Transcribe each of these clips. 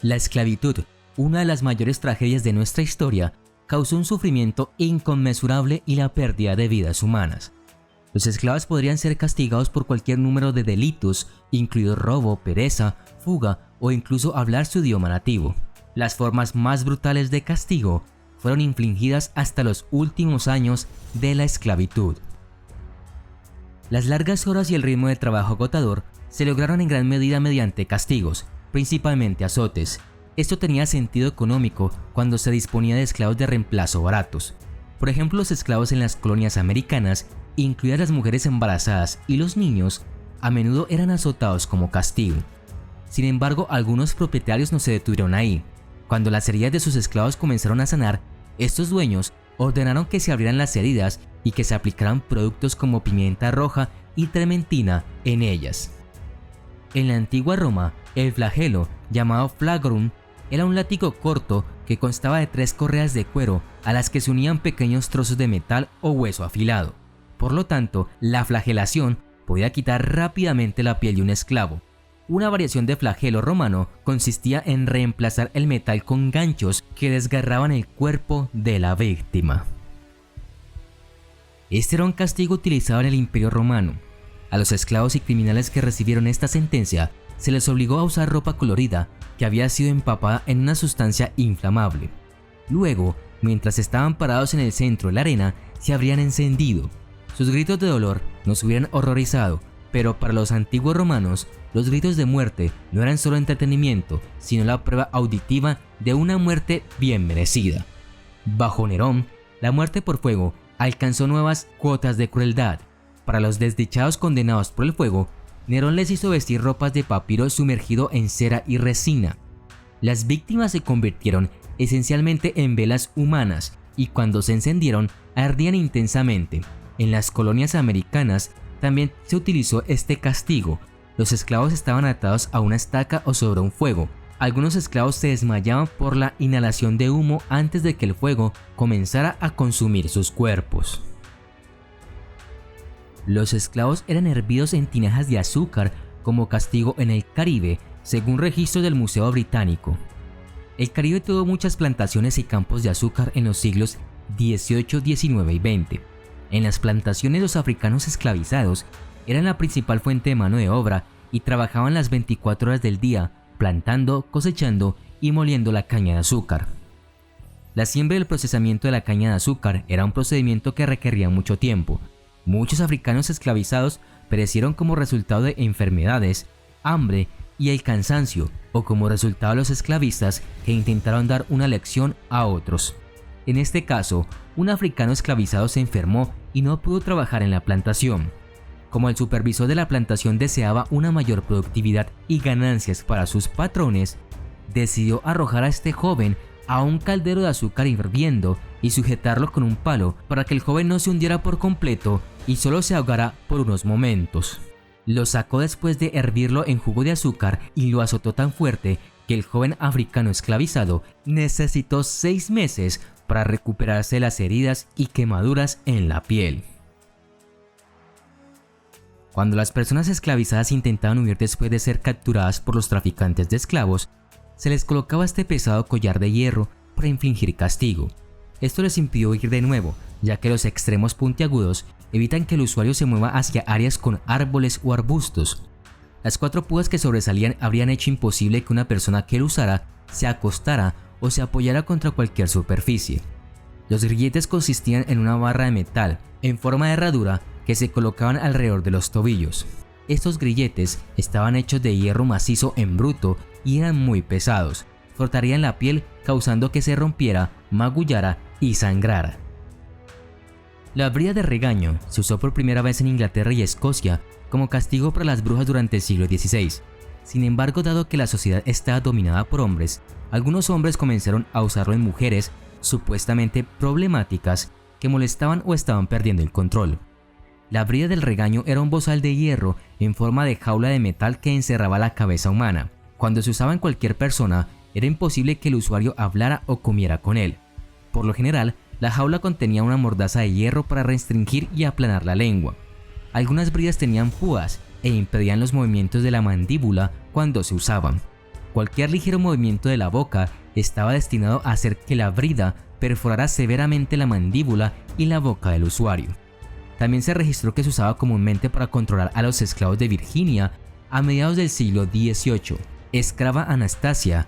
La esclavitud, una de las mayores tragedias de nuestra historia, causó un sufrimiento inconmensurable y la pérdida de vidas humanas. Los esclavos podrían ser castigados por cualquier número de delitos, incluido robo, pereza, fuga o incluso hablar su idioma nativo. Las formas más brutales de castigo fueron infligidas hasta los últimos años de la esclavitud. Las largas horas y el ritmo de trabajo agotador se lograron en gran medida mediante castigos, principalmente azotes. Esto tenía sentido económico cuando se disponía de esclavos de reemplazo baratos. Por ejemplo, los esclavos en las colonias americanas, incluidas las mujeres embarazadas y los niños, a menudo eran azotados como castigo. Sin embargo, algunos propietarios no se detuvieron ahí. Cuando las heridas de sus esclavos comenzaron a sanar, estos dueños ordenaron que se abrieran las heridas y que se aplicaran productos como pimienta roja y trementina en ellas. En la antigua Roma, el flagelo, llamado flagrum, era un látigo corto que constaba de 3 correas de cuero a las que se unían pequeños trozos de metal o hueso afilado. Por lo tanto, la flagelación podía quitar rápidamente la piel de un esclavo. Una variación de flagelo romano consistía en reemplazar el metal con ganchos que desgarraban el cuerpo de la víctima. Este era un castigo utilizado en el Imperio Romano. A los esclavos y criminales que recibieron esta sentencia se les obligó a usar ropa colorida que había sido empapada en una sustancia inflamable. Luego, mientras estaban parados en el centro de la arena, se habrían encendido. Sus gritos de dolor nos hubieran horrorizado, pero para los antiguos romanos, los gritos de muerte no eran solo entretenimiento, sino la prueba auditiva de una muerte bien merecida. Bajo Nerón, la muerte por fuego alcanzó nuevas cuotas de crueldad. Para los desdichados condenados por el fuego, Nerón les hizo vestir ropas de papiro sumergido en cera y resina. Las víctimas se convirtieron esencialmente en velas humanas y cuando se encendieron ardían intensamente. En las colonias americanas también se utilizó este castigo. Los esclavos estaban atados a una estaca o sobre un fuego. Algunos esclavos se desmayaban por la inhalación de humo antes de que el fuego comenzara a consumir sus cuerpos. Los esclavos eran hervidos en tinajas de azúcar como castigo en el Caribe, según registros del Museo Británico. El Caribe tuvo muchas plantaciones y campos de azúcar en los siglos XVIII, XIX y XX. En las plantaciones los africanos esclavizados eran la principal fuente de mano de obra y trabajaban las 24 horas del día plantando, cosechando y moliendo la caña de azúcar. La siembra y el procesamiento de la caña de azúcar era un procedimiento que requería mucho tiempo. Muchos africanos esclavizados perecieron como resultado de enfermedades, hambre y el cansancio, o como resultado de los esclavistas que intentaron dar una lección a otros. En este caso, un africano esclavizado se enfermó y no pudo trabajar en la plantación. Como el supervisor de la plantación deseaba una mayor productividad y ganancias para sus patrones, decidió arrojar a este joven a un caldero de azúcar hirviendo y sujetarlo con un palo para que el joven no se hundiera por completo y solo se ahogara por unos momentos. Lo sacó después de hervirlo en jugo de azúcar y lo azotó tan fuerte que el joven africano esclavizado necesitó 6 meses para recuperarse de las heridas y quemaduras en la piel. Cuando las personas esclavizadas intentaban huir después de ser capturadas por los traficantes de esclavos, se les colocaba este pesado collar de hierro para infligir castigo. Esto les impidió huir de nuevo, ya que los extremos puntiagudos evitan que el usuario se mueva hacia áreas con árboles o arbustos. Las 4 púas que sobresalían habrían hecho imposible que una persona que lo usara se acostara o se apoyara contra cualquier superficie. Los grilletes consistían en una barra de metal en forma de herradura que se colocaban alrededor de los tobillos. Estos grilletes estaban hechos de hierro macizo en bruto y eran muy pesados. Frotarían la piel causando que se rompiera, magullara y sangrara. La brida de regaño se usó por primera vez en Inglaterra y Escocia como castigo para las brujas durante el siglo XVI. Sin embargo, dado que la sociedad estaba dominada por hombres, algunos hombres comenzaron a usarlo en mujeres supuestamente problemáticas que molestaban o estaban perdiendo el control. La brida del regaño era un bozal de hierro en forma de jaula de metal que encerraba la cabeza humana. Cuando se usaba en cualquier persona, era imposible que el usuario hablara o comiera con él. Por lo general, la jaula contenía una mordaza de hierro para restringir y aplanar la lengua. Algunas bridas tenían púas e impedían los movimientos de la mandíbula cuando se usaban. Cualquier ligero movimiento de la boca estaba destinado a hacer que la brida perforara severamente la mandíbula y la boca del usuario. También se registró que se usaba comúnmente para controlar a los esclavos de Virginia a mediados del siglo XVIII. Escrava Anastasia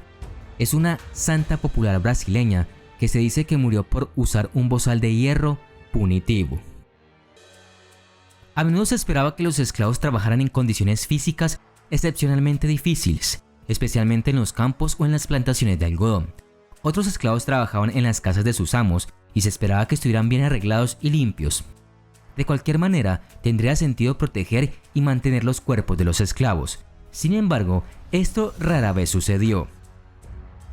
es una santa popular brasileña que se dice que murió por usar un bozal de hierro punitivo. A menudo se esperaba que los esclavos trabajaran en condiciones físicas excepcionalmente difíciles, especialmente en los campos o en las plantaciones de algodón. Otros esclavos trabajaban en las casas de sus amos y se esperaba que estuvieran bien arreglados y limpios. De cualquier manera, tendría sentido proteger y mantener los cuerpos de los esclavos. Sin embargo, esto rara vez sucedió.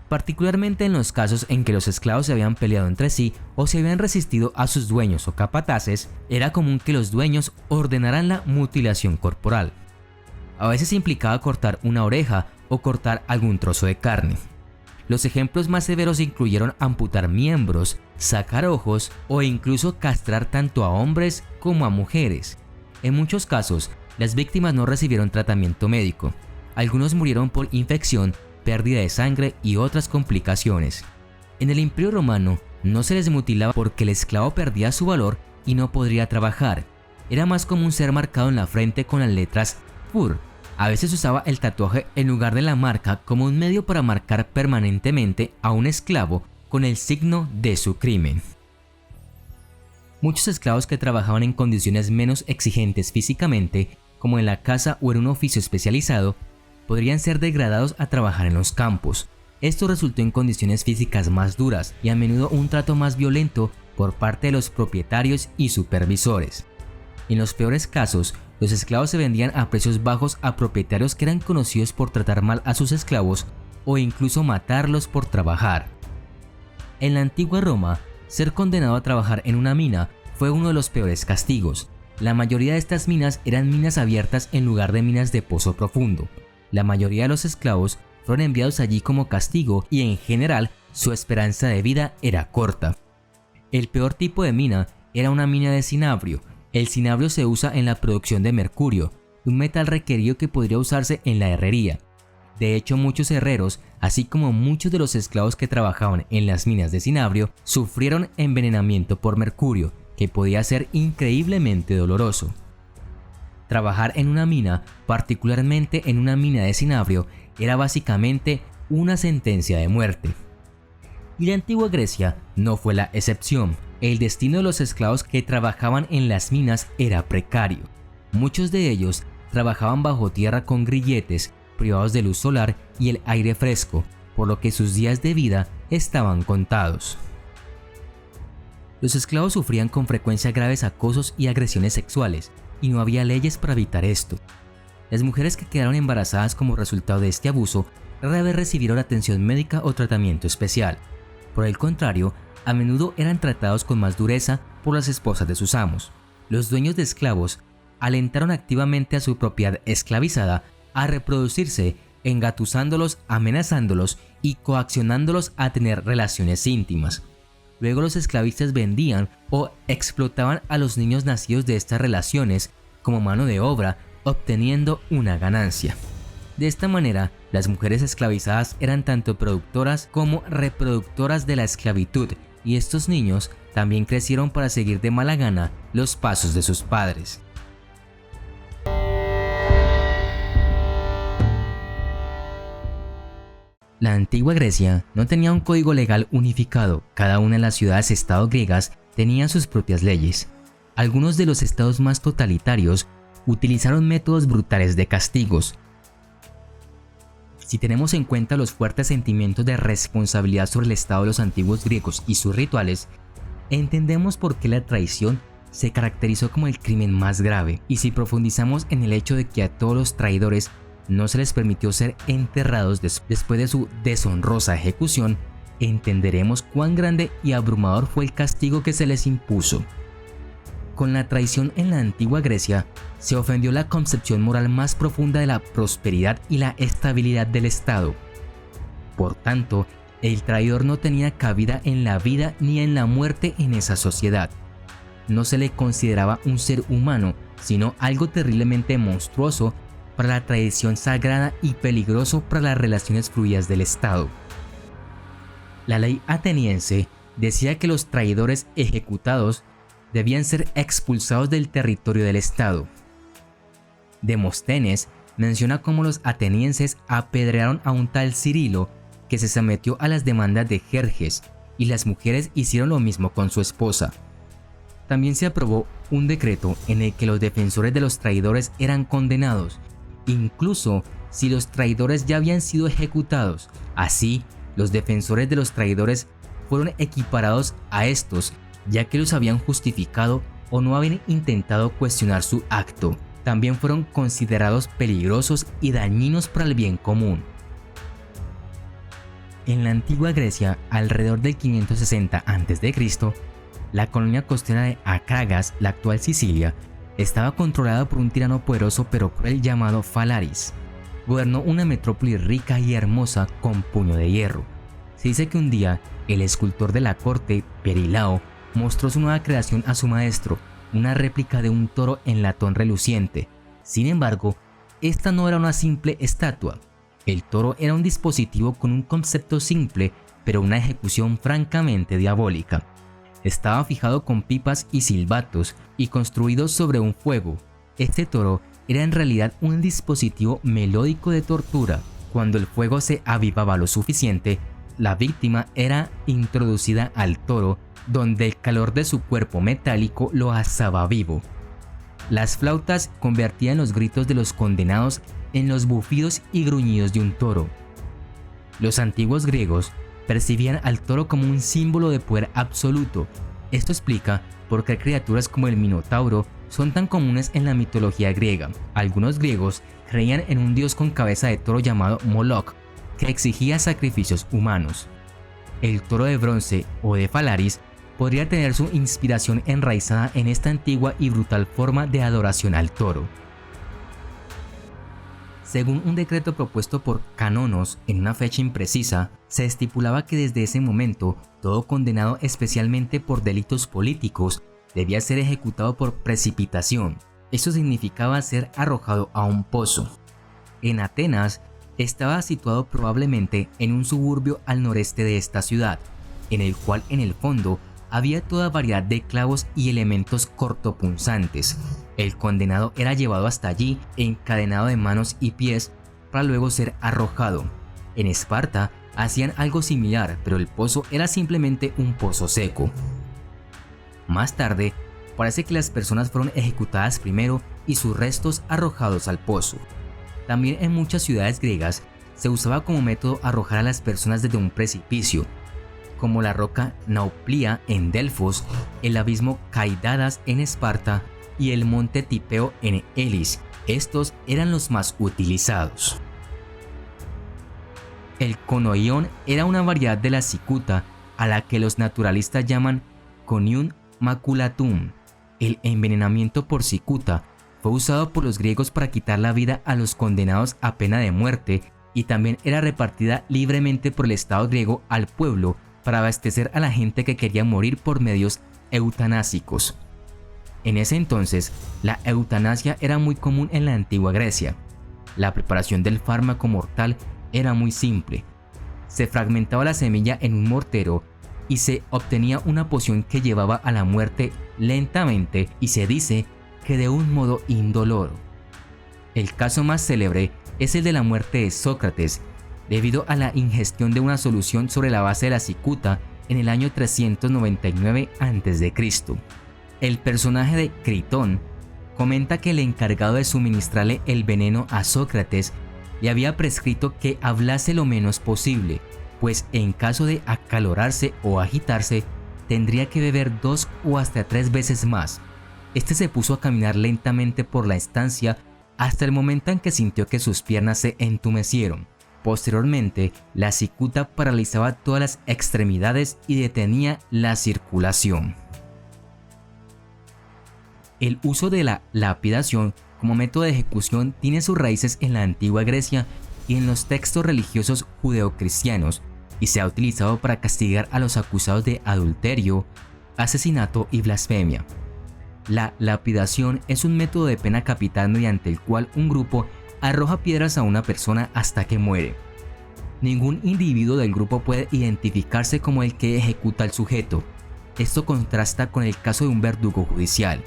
Particularmente en los casos en que los esclavos se habían peleado entre sí o se habían resistido a sus dueños o capataces, era común que los dueños ordenaran la mutilación corporal. A veces implicaba cortar una oreja o cortar algún trozo de carne. Los ejemplos más severos incluyeron amputar miembros, sacar ojos o incluso castrar tanto a hombres como a mujeres. En muchos casos, las víctimas no recibieron tratamiento médico. Algunos murieron por infección, pérdida de sangre y otras complicaciones. En el Imperio Romano no se les mutilaba porque el esclavo perdía su valor y no podría trabajar. Era más común ser marcado en la frente con las letras FUR. A veces usaba el tatuaje en lugar de la marca como un medio para marcar permanentemente a un esclavo con el signo de su crimen. Muchos esclavos que trabajaban en condiciones menos exigentes físicamente, como en la casa o en un oficio especializado, podrían ser degradados a trabajar en los campos. Esto resultó en condiciones físicas más duras y a menudo un trato más violento por parte de los propietarios y supervisores. En los peores casos, los esclavos se vendían a precios bajos a propietarios que eran conocidos por tratar mal a sus esclavos o incluso matarlos por trabajar. En la antigua Roma, ser condenado a trabajar en una mina fue uno de los peores castigos. La mayoría de estas minas eran minas abiertas en lugar de minas de pozo profundo. La mayoría de los esclavos fueron enviados allí como castigo y en general su esperanza de vida era corta. El peor tipo de mina era una mina de cinabrio. El cinabrio se usa en la producción de mercurio, un metal requerido que podría usarse en la herrería. De hecho, muchos herreros, así como muchos de los esclavos que trabajaban en las minas de cinabrio, sufrieron envenenamiento por mercurio, que podía ser increíblemente doloroso. Trabajar en una mina, particularmente en una mina de cinabrio, era básicamente una sentencia de muerte. Y la antigua Grecia no fue la excepción. El destino de los esclavos que trabajaban en las minas era precario. Muchos de ellos trabajaban bajo tierra con grilletes, privados de luz solar y el aire fresco, por lo que sus días de vida estaban contados. Los esclavos sufrían con frecuencia graves acosos y agresiones sexuales, y no había leyes para evitar esto. Las mujeres que quedaron embarazadas como resultado de este abuso rara vez recibieron atención médica o tratamiento especial. Por el contrario, a menudo eran tratados con más dureza por las esposas de sus amos. Los dueños de esclavos alentaron activamente a su propiedad esclavizada a reproducirse, engatusándolos, amenazándolos y coaccionándolos a tener relaciones íntimas. Luego los esclavistas vendían o explotaban a los niños nacidos de estas relaciones como mano de obra, obteniendo una ganancia. De esta manera, las mujeres esclavizadas eran tanto productoras como reproductoras de la esclavitud, y estos niños también crecieron para seguir de mala gana los pasos de sus padres. La antigua Grecia no tenía un código legal unificado. Cada una de las ciudades-estado griegas tenía sus propias leyes. Algunos de los estados más totalitarios utilizaron métodos brutales de castigos. Si tenemos en cuenta los fuertes sentimientos de responsabilidad sobre el estado de los antiguos griegos y sus rituales, entendemos por qué la traición se caracterizó como el crimen más grave. Y si profundizamos en el hecho de que a todos los traidores no se les permitió ser enterrados después de su deshonrosa ejecución, entenderemos cuán grande y abrumador fue el castigo que se les impuso. Con la traición en la antigua Grecia, se ofendió la concepción moral más profunda de la prosperidad y la estabilidad del Estado. Por tanto, el traidor no tenía cabida en la vida ni en la muerte en esa sociedad. No se le consideraba un ser humano, sino algo terriblemente monstruoso para la tradición sagrada y peligroso para las relaciones fluidas del Estado. La ley ateniense decía que los traidores ejecutados debían ser expulsados del territorio del Estado. Demóstenes menciona cómo los atenienses apedrearon a un tal Cirilo que se sometió a las demandas de Jerjes, y las mujeres hicieron lo mismo con su esposa. También se aprobó un decreto en el que los defensores de los traidores eran condenados, incluso si los traidores ya habían sido ejecutados. Así, los defensores de los traidores fueron equiparados a estos, ya que los habían justificado o no habían intentado cuestionar su acto. También fueron considerados peligrosos y dañinos para el bien común. En la antigua Grecia, alrededor del 560 a.C., la colonia costera de Acragas, la actual Sicilia, estaba controlada por un tirano poderoso pero cruel llamado Falaris. Gobernó una metrópoli rica y hermosa con puño de hierro. Se dice que un día, el escultor de la corte, Perilao, mostró su nueva creación a su maestro, una réplica de un toro en latón reluciente. Sin embargo, esta no era una simple estatua. El toro era un dispositivo con un concepto simple, pero una ejecución francamente diabólica. Estaba fijado con pipas y silbatos y construido sobre un fuego. Este toro era en realidad un dispositivo melódico de tortura. Cuando el fuego se avivaba lo suficiente, la víctima era introducida al toro, donde el calor de su cuerpo metálico lo asaba vivo. Las flautas convertían los gritos de los condenados en los bufidos y gruñidos de un toro. Los antiguos griegos percibían al toro como un símbolo de poder absoluto. Esto explica por qué criaturas como el Minotauro son tan comunes en la mitología griega. Algunos griegos creían en un dios con cabeza de toro llamado Moloch, que exigía sacrificios humanos. El toro de bronce o de Falaris podría tener su inspiración enraizada en esta antigua y brutal forma de adoración al toro. Según un decreto propuesto por Cánonos en una fecha imprecisa, se estipulaba que desde ese momento todo condenado especialmente por delitos políticos debía ser ejecutado por precipitación. Esto significaba ser arrojado a un pozo. En Atenas estaba situado probablemente en un suburbio al noreste de esta ciudad, en el cual en el fondo había toda variedad de clavos y elementos cortopunzantes. El condenado era llevado hasta allí encadenado de manos y pies para luego ser arrojado. En Esparta hacían algo similar, pero el pozo era simplemente un pozo seco. Más tarde, parece que las personas fueron ejecutadas primero y sus restos arrojados al pozo. También en muchas ciudades griegas se usaba como método arrojar a las personas desde un precipicio, como la roca Nauplia en Delfos, el abismo Caidadas en Esparta y el monte Tipeo en Elis. Estos eran los más utilizados. El conoión era una variedad de la cicuta a la que los naturalistas llaman conium maculatum. El envenenamiento por cicuta fue usado por los griegos para quitar la vida a los condenados a pena de muerte y también era repartida libremente por el Estado griego al pueblo para abastecer a la gente que quería morir por medios eutanásicos. En ese entonces, la eutanasia era muy común en la antigua Grecia. La preparación del fármaco mortal era muy simple. Se fragmentaba la semilla en un mortero y se obtenía una poción que llevaba a la muerte lentamente y se dice que de un modo indoloro. El caso más célebre es el de la muerte de Sócrates, debido a la ingestión de una solución sobre la base de la cicuta en el año 399 a.C. El personaje de Critón comenta que el encargado de suministrarle el veneno a Sócrates le había prescrito que hablase lo menos posible, pues en caso de acalorarse o agitarse, tendría que beber 2 o hasta 3 veces más. Este se puso a caminar lentamente por la estancia hasta el momento en que sintió que sus piernas se entumecieron. Posteriormente, la cicuta paralizaba todas las extremidades y detenía la circulación. El uso de la lapidación como método de ejecución tiene sus raíces en la antigua Grecia y en los textos religiosos judeocristianos, y se ha utilizado para castigar a los acusados de adulterio, asesinato y blasfemia. La lapidación es un método de pena capital mediante el cual un grupo arroja piedras a una persona hasta que muere. Ningún individuo del grupo puede identificarse como el que ejecuta al sujeto. Esto contrasta con el caso de un verdugo judicial.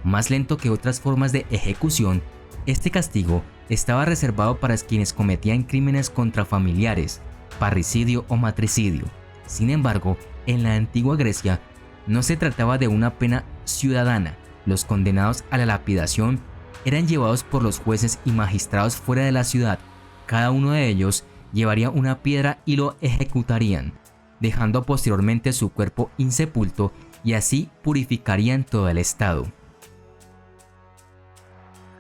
Más lento que otras formas de ejecución, este castigo estaba reservado para quienes cometían crímenes contra familiares, parricidio o matricidio. Sin embargo, en la antigua Grecia no se trataba de una pena ciudadana. Los condenados a la lapidación eran llevados por los jueces y magistrados fuera de la ciudad. Cada uno de ellos llevaría una piedra y lo ejecutarían, dejando posteriormente su cuerpo insepulto, y así purificarían todo el estado.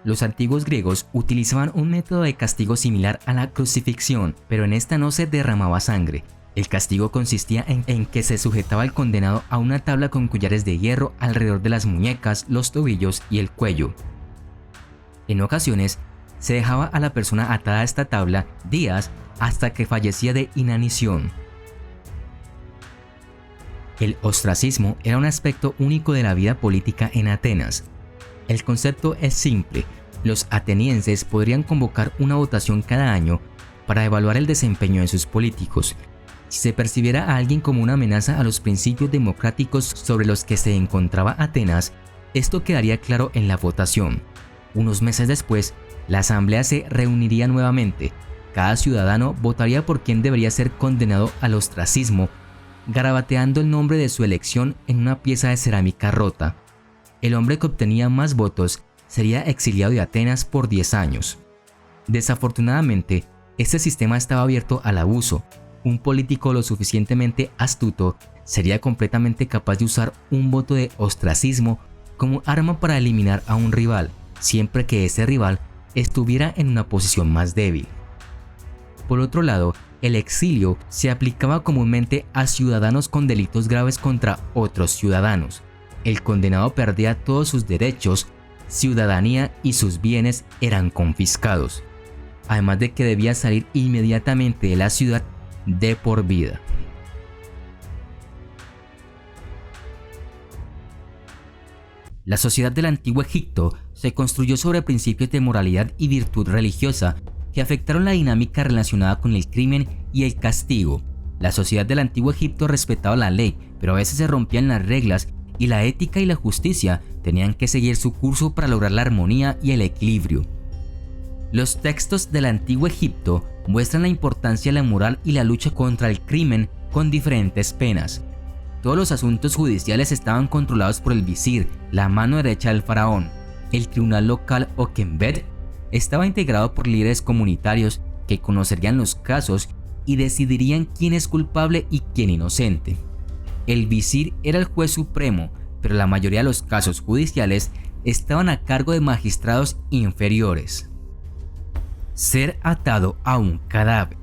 Los antiguos griegos utilizaban un método de castigo similar a la crucifixión, pero en esta no se derramaba sangre. El castigo consistía en que se sujetaba al condenado a una tabla con collares de hierro alrededor de las muñecas, los tobillos y el cuello. En ocasiones, se dejaba a la persona atada a esta tabla días hasta que fallecía de inanición. El ostracismo era un aspecto único de la vida política en Atenas. El concepto es simple. Los atenienses podrían convocar una votación cada año para evaluar el desempeño de sus políticos. Si se percibiera a alguien como una amenaza a los principios democráticos sobre los que se encontraba Atenas, esto quedaría claro en la votación. Unos meses después, la asamblea se reuniría nuevamente. Cada ciudadano votaría por quién debería ser condenado al ostracismo, garabateando el nombre de su elección en una pieza de cerámica rota. El hombre que obtenía más votos sería exiliado de Atenas por 10 años. Desafortunadamente, este sistema estaba abierto al abuso. Un político lo suficientemente astuto sería completamente capaz de usar un voto de ostracismo como arma para eliminar a un rival, siempre que ese rival estuviera en una posición más débil. Por otro lado, el exilio se aplicaba comúnmente a ciudadanos con delitos graves contra otros ciudadanos. El condenado perdía todos sus derechos, ciudadanía y sus bienes eran confiscados, además de que debía salir inmediatamente de la ciudad de por vida. La sociedad del antiguo Egipto se construyó sobre principios de moralidad y virtud religiosa que afectaron la dinámica relacionada con el crimen y el castigo. La sociedad del antiguo Egipto respetaba la ley, pero a veces se rompían las reglas y la ética y la justicia tenían que seguir su curso para lograr la armonía y el equilibrio. Los textos del antiguo Egipto muestran la importancia de la moral y la lucha contra el crimen con diferentes penas. Todos los asuntos judiciales estaban controlados por el visir, la mano derecha del faraón. El tribunal local o Kembet estaba integrado por líderes comunitarios que conocerían los casos y decidirían quién es culpable y quién inocente. El visir era el juez supremo, pero la mayoría de los casos judiciales estaban a cargo de magistrados inferiores. Ser atado a un cadáver.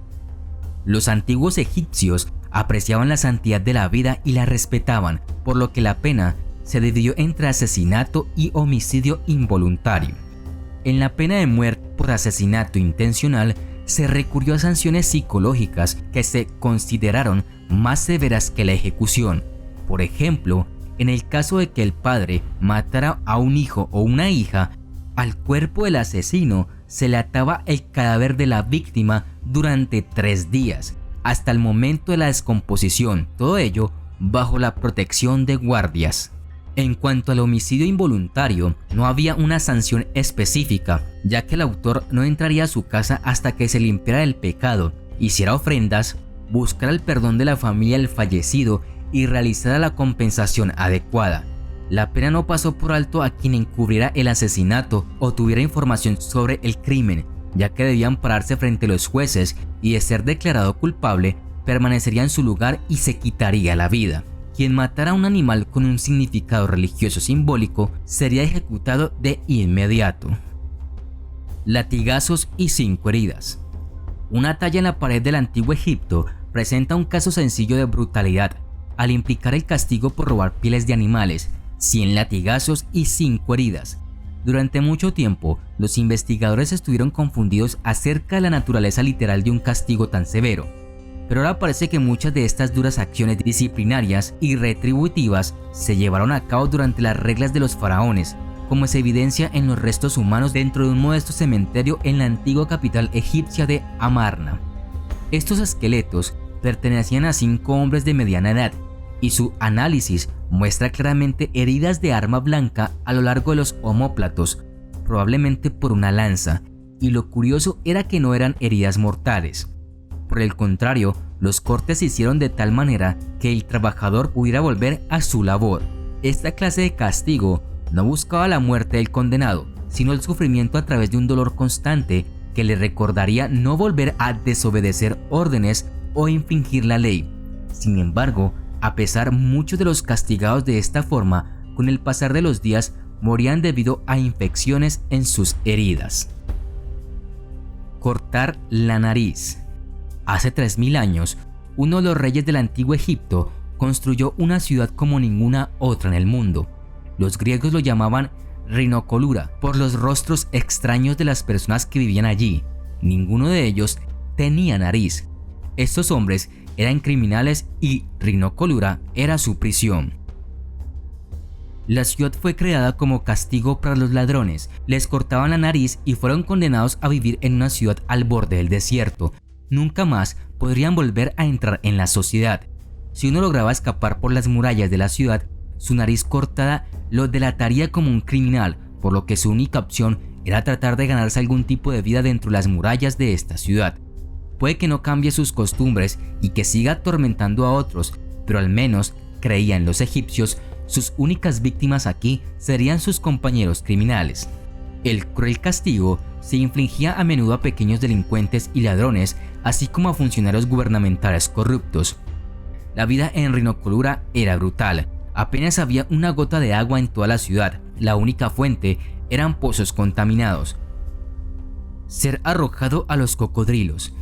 Los antiguos egipcios apreciaban la santidad de la vida y la respetaban, por lo que la pena se dividió entre asesinato y homicidio involuntario. En la pena de muerte por asesinato intencional se recurrió a sanciones psicológicas que se consideraron más severas que la ejecución. Por ejemplo, en el caso de que el padre matara a un hijo o una hija, al cuerpo del asesino se le ataba el cadáver de la víctima durante 3 días, hasta el momento de la descomposición, todo ello bajo la protección de guardias. En cuanto al homicidio involuntario, no había una sanción específica, ya que el autor no entraría a su casa hasta que se limpiara del pecado, hiciera ofrendas, buscara el perdón de la familia del fallecido y realizara la compensación adecuada. La pena no pasó por alto a quien encubriera el asesinato o tuviera información sobre el crimen, ya que debían pararse frente a los jueces y, de ser declarado culpable, permanecería en su lugar y se quitaría la vida. Quien matara a un animal con un significado religioso simbólico sería ejecutado de inmediato. Latigazos y 5 heridas. Una talla en la pared del antiguo Egipto presenta un caso sencillo de brutalidad, al implicar el castigo por robar pieles de animales, 100 latigazos y 5 heridas. Durante mucho tiempo, los investigadores estuvieron confundidos acerca de la naturaleza literal de un castigo tan severo, pero ahora parece que muchas de estas duras acciones disciplinarias y retributivas se llevaron a cabo durante las reglas de los faraones, como se evidencia en los restos humanos dentro de un modesto cementerio en la antigua capital egipcia de Amarna. Estos esqueletos pertenecían a 5 hombres de mediana edad, y su análisis muestra claramente heridas de arma blanca a lo largo de los omóplatos, probablemente por una lanza, y lo curioso era que no eran heridas mortales. Por el contrario, los cortes se hicieron de tal manera que el trabajador pudiera volver a su labor. Esta clase de castigo no buscaba la muerte del condenado, sino el sufrimiento a través de un dolor constante que le recordaría no volver a desobedecer órdenes o infringir la ley. Sin embargo, a pesar muchos de los castigados de esta forma, con el pasar de los días morían debido a infecciones en sus heridas. Cortar la nariz. Hace 3000 años, uno de los reyes del antiguo Egipto construyó una ciudad como ninguna otra en el mundo. Los griegos lo llamaban Rinocolura por los rostros extraños de las personas que vivían allí. Ninguno de ellos tenía nariz. Estos hombres eran criminales y Rinocolura era su prisión. La ciudad fue creada como castigo para los ladrones. Les cortaban la nariz y fueron condenados a vivir en una ciudad al borde del desierto. Nunca más podrían volver a entrar en la sociedad. Si uno lograba escapar por las murallas de la ciudad, su nariz cortada lo delataría como un criminal, por lo que su única opción era tratar de ganarse algún tipo de vida dentro de las murallas de esta ciudad. Puede que no cambie sus costumbres y que siga atormentando a otros, pero al menos, creían los egipcios, sus únicas víctimas aquí serían sus compañeros criminales. El cruel castigo se infligía a menudo a pequeños delincuentes y ladrones, así como a funcionarios gubernamentales corruptos. La vida en Rinocolura era brutal. Apenas había una gota de agua en toda la ciudad. La única fuente eran pozos contaminados. Ser arrojado a los cocodrilos.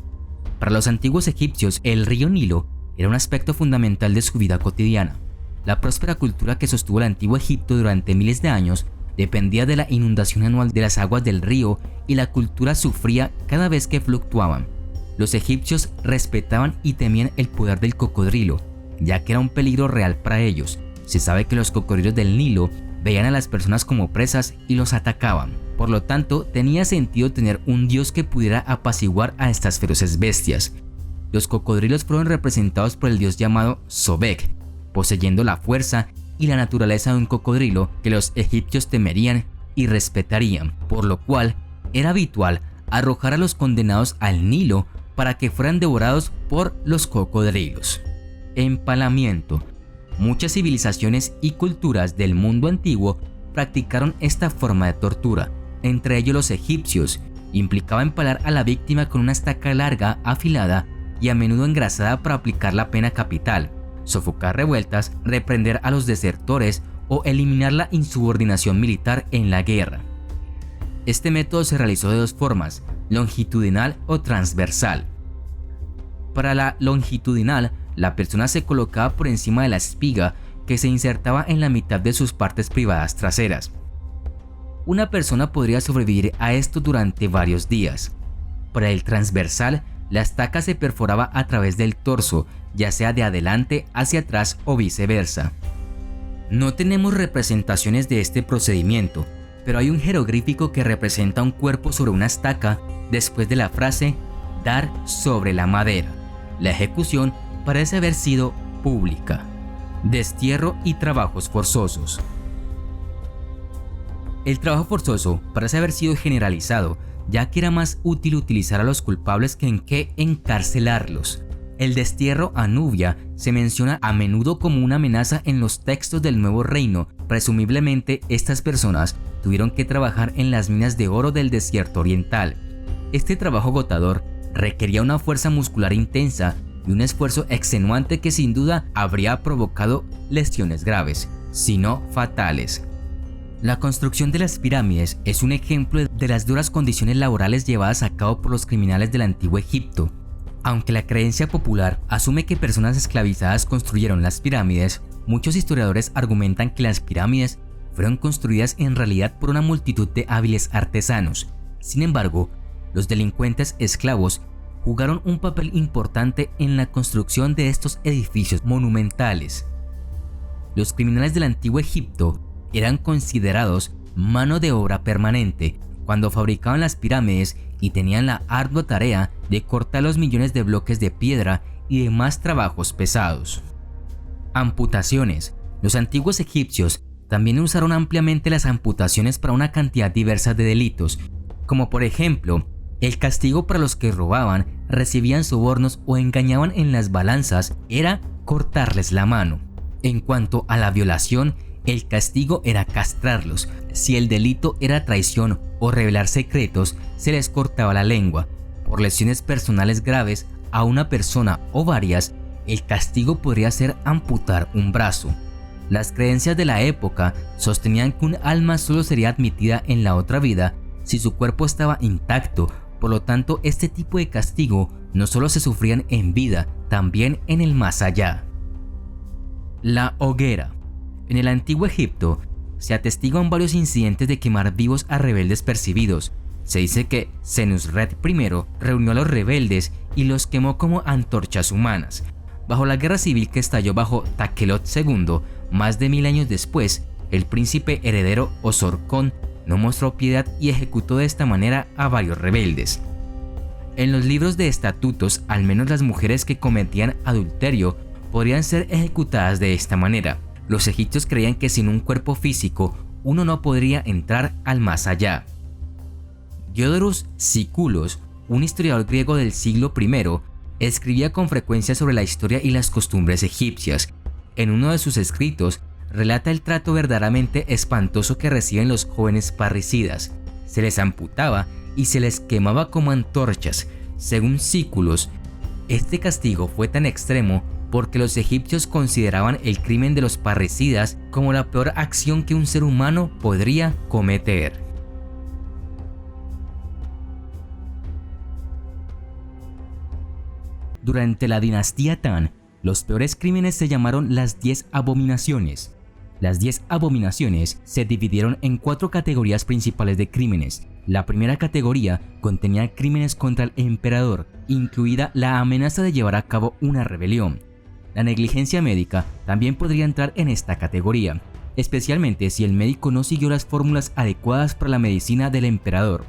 Para los antiguos egipcios, el río Nilo era un aspecto fundamental de su vida cotidiana. La próspera cultura que sostuvo el antiguo Egipto durante miles de años dependía de la inundación anual de las aguas del río, y la cultura sufría cada vez que fluctuaban. Los egipcios respetaban y temían el poder del cocodrilo, ya que era un peligro real para ellos. Se sabe que los cocodrilos del Nilo veían a las personas como presas y los atacaban. Por lo tanto, tenía sentido tener un dios que pudiera apaciguar a estas feroces bestias. Los cocodrilos fueron representados por el dios llamado Sobek, poseyendo la fuerza y la naturaleza de un cocodrilo que los egipcios temerían y respetarían, por lo cual era habitual arrojar a los condenados al Nilo para que fueran devorados por los cocodrilos. Empalamiento. Muchas civilizaciones y culturas del mundo antiguo practicaron esta forma de tortura, entre ellos los egipcios. Implicaba empalar a la víctima con una estaca larga, afilada y a menudo engrasada para aplicar la pena capital, sofocar revueltas, reprender a los desertores o eliminar la insubordinación militar en la guerra. Este método se realizó de 2 formas, longitudinal o transversal. Para la longitudinal, la persona se colocaba por encima de la espiga que se insertaba en la mitad de sus partes privadas traseras. Una persona podría sobrevivir a esto durante varios días. Para el transversal, la estaca se perforaba a través del torso, ya sea de adelante hacia atrás o viceversa. No tenemos representaciones de este procedimiento, pero hay un jeroglífico que representa un cuerpo sobre una estaca después de la frase "dar sobre la madera". La ejecución parece haber sido pública. Destierro y trabajos forzosos. El trabajo forzoso parece haber sido generalizado, ya que era más útil utilizar a los culpables que encarcelarlos. El destierro a Nubia se menciona a menudo como una amenaza en los textos del Nuevo Reino. Presumiblemente, estas personas tuvieron que trabajar en las minas de oro del desierto oriental. Este trabajo agotador requería una fuerza muscular intensa y un esfuerzo extenuante que sin duda habría provocado lesiones graves, si no fatales. La construcción de las pirámides es un ejemplo de las duras condiciones laborales llevadas a cabo por los criminales del antiguo Egipto. Aunque la creencia popular asume que personas esclavizadas construyeron las pirámides, muchos historiadores argumentan que las pirámides fueron construidas en realidad por una multitud de hábiles artesanos. Sin embargo, los delincuentes esclavos jugaron un papel importante en la construcción de estos edificios monumentales. Los criminales del antiguo Egipto eran considerados mano de obra permanente, cuando fabricaban las pirámides y tenían la ardua tarea de cortar los millones de bloques de piedra y demás trabajos pesados. Amputaciones. Los antiguos egipcios también usaron ampliamente las amputaciones para una cantidad diversa de delitos, como por ejemplo, el castigo para los que robaban, recibían sobornos o engañaban en las balanzas era cortarles la mano. En cuanto a la violación, el castigo era castrarlos. Si el delito era traición o revelar secretos, se les cortaba la lengua. Por lesiones personales graves a una persona o varias, el castigo podría ser amputar un brazo. Las creencias de la época sostenían que un alma solo sería admitida en la otra vida si su cuerpo estaba intacto. Por lo tanto, este tipo de castigo no solo se sufrían en vida, también en el más allá. La hoguera. En el antiguo Egipto se atestiguan varios incidentes de quemar vivos a rebeldes percibidos. Se dice que Senusret I reunió a los rebeldes y los quemó como antorchas humanas. Bajo la guerra civil que estalló bajo Takelot II, más de 1000 años después, el príncipe heredero Osorkón no mostró piedad y ejecutó de esta manera a varios rebeldes. En los libros de estatutos, al menos las mujeres que cometían adulterio podrían ser ejecutadas de esta manera. Los egipcios creían que sin un cuerpo físico uno no podría entrar al más allá. Diodorus Siculos, un historiador griego del siglo I, escribía con frecuencia sobre la historia y las costumbres egipcias. En uno de sus escritos, relata el trato verdaderamente espantoso que reciben los jóvenes parricidas. Se les amputaba y se les quemaba como antorchas. Según Siculos, este castigo fue tan extremo porque los egipcios consideraban el crimen de los parricidas como la peor acción que un ser humano podría cometer. Durante la dinastía Tang, los peores crímenes se llamaron las 10 abominaciones. Las 10 abominaciones se dividieron en 4 categorías principales de crímenes. La primera categoría contenía crímenes contra el emperador, incluida la amenaza de llevar a cabo una rebelión. La negligencia médica también podría entrar en esta categoría, especialmente si el médico no siguió las fórmulas adecuadas para la medicina del emperador.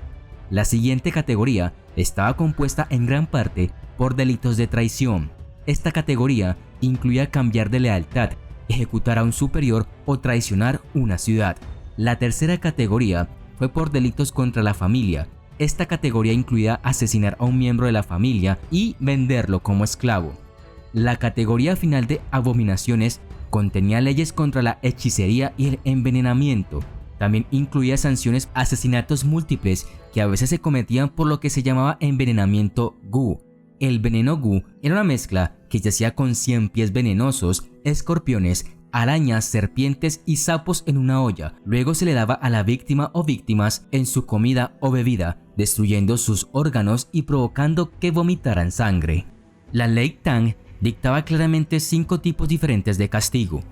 La siguiente categoría estaba compuesta en gran parte por delitos de traición. Esta categoría incluía cambiar de lealtad, ejecutar a un superior o traicionar una ciudad. La tercera categoría fue por delitos contra la familia. Esta categoría incluía asesinar a un miembro de la familia y venderlo como esclavo. La categoría final de abominaciones contenía leyes contra la hechicería y el envenenamiento. También incluía sanciones a asesinatos múltiples que a veces se cometían por lo que se llamaba envenenamiento Gu. El veneno Gu era una mezcla que se hacía con 100 pies venenosos, escorpiones, arañas, serpientes y sapos en una olla. Luego se le daba a la víctima o víctimas en su comida o bebida, destruyendo sus órganos y provocando que vomitaran sangre. La ley Tang dictaba claramente 5 tipos diferentes de castigo.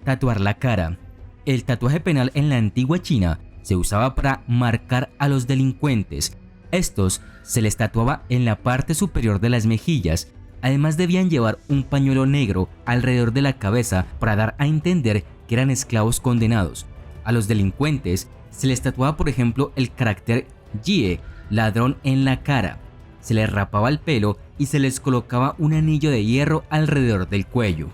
Tatuar la cara. El tatuaje penal en la antigua China se usaba para marcar a los delincuentes. Estos se les tatuaba en la parte superior de las mejillas. Además debían llevar un pañuelo negro alrededor de la cabeza para dar a entender que eran esclavos condenados. A los delincuentes se les tatuaba por ejemplo el carácter Jie, ladrón, en la cara. Se les rapaba el pelo y se les colocaba un anillo de hierro alrededor del cuello.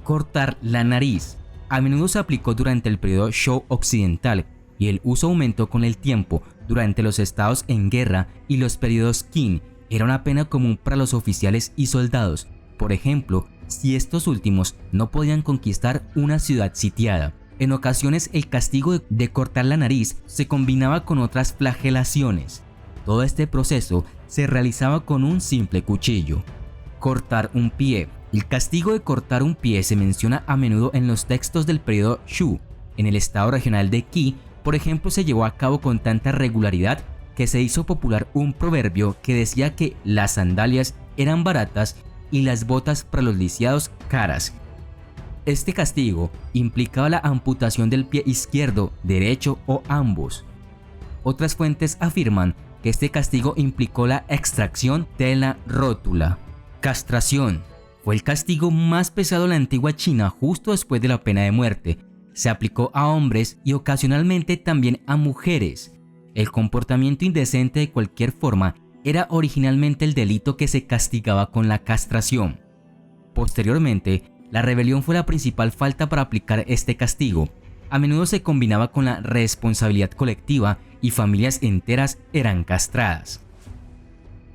Cortar la nariz. A menudo se aplicó durante el periodo Zhou occidental y el uso aumentó con el tiempo. Durante los estados en guerra y los periodos Qin era una pena común para los oficiales y soldados, por ejemplo, si estos últimos no podían conquistar una ciudad sitiada. En ocasiones el castigo de cortar la nariz se combinaba con otras flagelaciones. Todo este proceso se realizaba con un simple cuchillo. Cortar un pie. El castigo de cortar un pie se menciona a menudo en los textos del periodo Zhou. En el estado regional de Qi, por ejemplo, se llevó a cabo con tanta regularidad que se hizo popular un proverbio que decía que las sandalias eran baratas y las botas para los lisiados caras. Este castigo implicaba la amputación del pie izquierdo, derecho o ambos. Otras fuentes afirman que este castigo implicó la extracción de la rótula. Castración. Fue el castigo más pesado en la antigua China justo después de la pena de muerte. se aplicó a hombres y ocasionalmente también a mujeres. El comportamiento indecente de cualquier forma era originalmente el delito que se castigaba con la castración. Posteriormente, la rebelión fue la principal falta para aplicar este castigo. A menudo se combinaba con la responsabilidad colectiva y familias enteras eran castradas.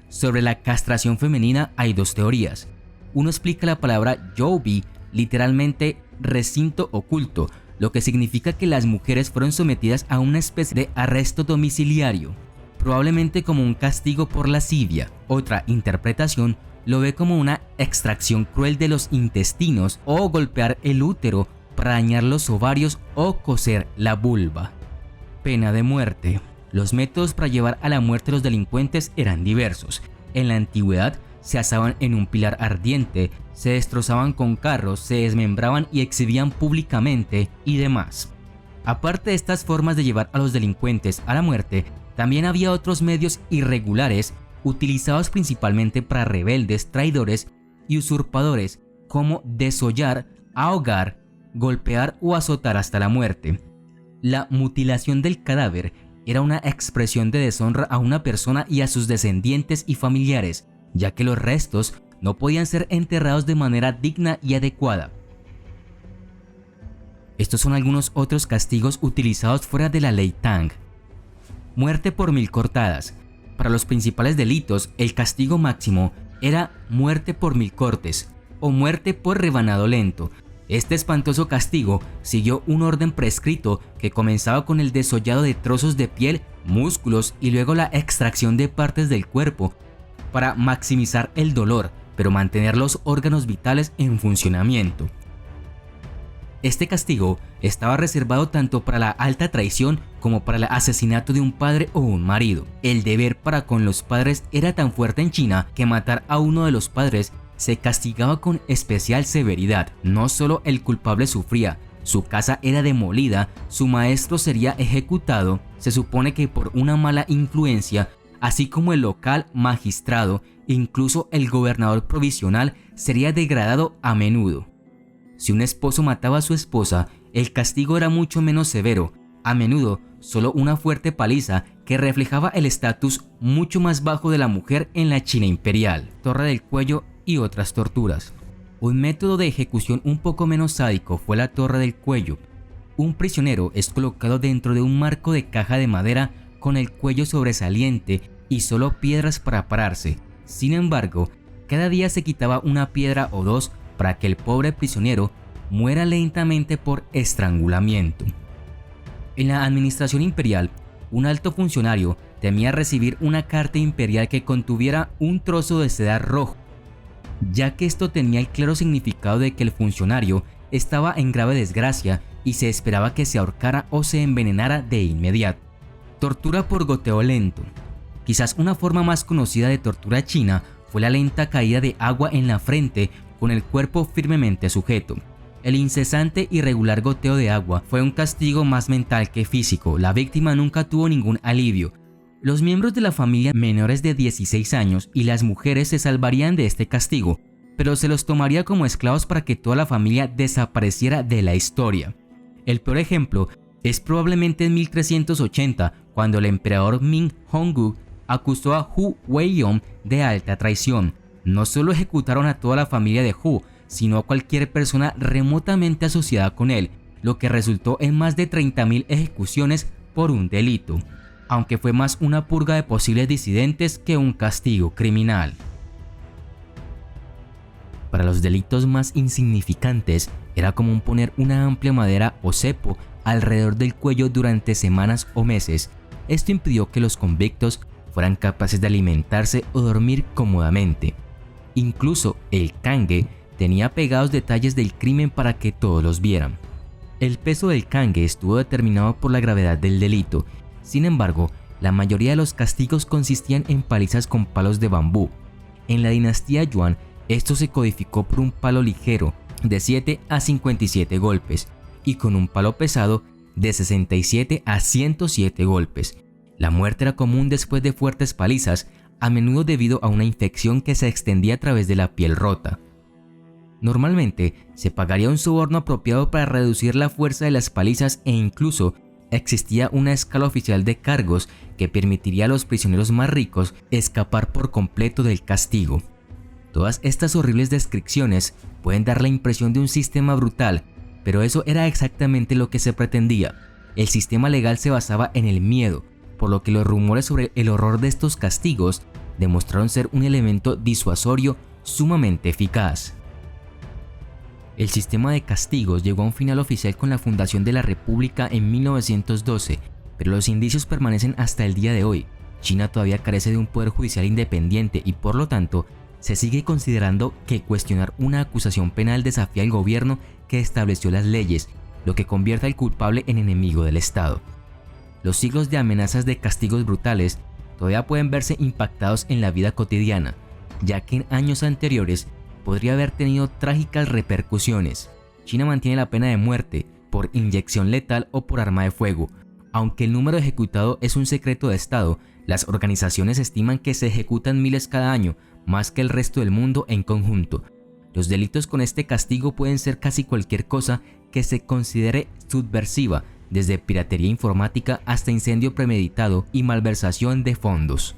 Sobre la castración femenina hay dos teorías. Uno explica la palabra yobi, literalmente recinto oculto, lo que significa que las mujeres fueron sometidas a una especie de arresto domiciliario, probablemente como un castigo por lascivia. Otra interpretación lo ve como una extracción cruel de los intestinos o golpear el útero para dañar los ovarios o coser la vulva. Pena de muerte. Los métodos para llevar a la muerte a los delincuentes eran diversos. En la antigüedad se asaban en un pilar ardiente, se destrozaban con carros, se desmembraban y exhibían públicamente y demás. Aparte de estas formas de llevar a los delincuentes a la muerte, también había otros medios irregulares utilizados principalmente para rebeldes, traidores y usurpadores, como desollar, ahogar, golpear o azotar hasta la muerte. La mutilación del cadáver era una expresión de deshonra a una persona y a sus descendientes y familiares, ya que los restos no podían ser enterrados de manera digna y adecuada. Estos son algunos otros castigos utilizados fuera de la ley Tang. Muerte por 1000 cortadas. Para los principales delitos, el castigo máximo era muerte por 1000 cortes o muerte por rebanado lento. Este espantoso castigo siguió un orden prescrito que comenzaba con el desollado de trozos de piel, músculos y luego la extracción de partes del cuerpo para maximizar el dolor, pero mantener los órganos vitales en funcionamiento. Este castigo estaba reservado tanto para la alta traición como para el asesinato de un padre o un marido. El deber para con los padres era tan fuerte en China que matar a uno de los padres se castigaba con especial severidad. No solo el culpable sufría, su casa era demolida, su maestro sería ejecutado, se supone que por una mala influencia, así como el local magistrado, incluso el gobernador provisional sería degradado a menudo. Si un esposo mataba a su esposa, el castigo era mucho menos severo, a menudo solo una fuerte paliza que reflejaba el estatus mucho más bajo de la mujer en la China imperial, torre del cuello y otras torturas. Un método de ejecución un poco menos sádico fue la torre del cuello. Un prisionero es colocado dentro de un marco de caja de madera con el cuello sobresaliente y solo piedras para pararse. Sin embargo, cada día se quitaba una piedra o dos para que el pobre prisionero muera lentamente por estrangulamiento. En la administración imperial, un alto funcionario temía recibir una carta imperial que contuviera un trozo de seda rojo, ya que esto tenía el claro significado de que el funcionario estaba en grave desgracia y se esperaba que se ahorcara o se envenenara de inmediato. Tortura por goteo lento. Quizás una forma más conocida de tortura china fue la lenta caída de agua en la frente con el cuerpo firmemente sujeto. El incesante y regular goteo de agua fue un castigo más mental que físico. La víctima nunca tuvo ningún alivio. Los miembros de la familia menores de 16 años y las mujeres se salvarían de este castigo, pero se los tomaría como esclavos para que toda la familia desapareciera de la historia. El peor ejemplo es probablemente en 1380, cuando el emperador Ming Hongu acusó a Hu Weiyong de alta traición. No solo ejecutaron a toda la familia de Hu, sino a cualquier persona remotamente asociada con él, lo que resultó en más de 30.000 ejecuciones por un delito, aunque fue más una purga de posibles disidentes que un castigo criminal. Para los delitos más insignificantes, era común poner una amplia madera o cepo alrededor del cuello durante semanas o meses. Esto impidió que los convictos fueran capaces de alimentarse o dormir cómodamente. Incluso el cangue tenía pegados detalles del crimen para que todos los vieran. El peso del cangue estuvo determinado por la gravedad del delito. Sin embargo, la mayoría de los castigos consistían en palizas con palos de bambú. En la dinastía Yuan, esto se codificó por un palo ligero de 7 a 57 golpes y con un palo pesado de 67 a 107 golpes. La muerte era común después de fuertes palizas, a menudo debido a una infección que se extendía a través de la piel rota. Normalmente se pagaría un soborno apropiado para reducir la fuerza de las palizas e incluso existía una escala oficial de cargos que permitiría a los prisioneros más ricos escapar por completo del castigo. Todas estas horribles descripciones pueden dar la impresión de un sistema brutal, pero eso era exactamente lo que se pretendía. El sistema legal se basaba en el miedo, por lo que los rumores sobre el horror de estos castigos demostraron ser un elemento disuasorio sumamente eficaz. El sistema de castigos llegó a un final oficial con la fundación de la República en 1912, pero los indicios permanecen hasta el día de hoy. China todavía carece de un poder judicial independiente y por lo tanto, se sigue considerando que cuestionar una acusación penal desafía al gobierno que estableció las leyes, lo que convierte al culpable en enemigo del Estado. Los siglos de amenazas de castigos brutales todavía pueden verse impactados en la vida cotidiana, ya que en años anteriores podría haber tenido trágicas repercusiones. China mantiene la pena de muerte por inyección letal o por arma de fuego. Aunque el número ejecutado es un secreto de Estado, las organizaciones estiman que se ejecutan miles cada año, más que el resto del mundo en conjunto. Los delitos con este castigo pueden ser casi cualquier cosa que se considere subversiva, desde piratería informática hasta incendio premeditado y malversación de fondos.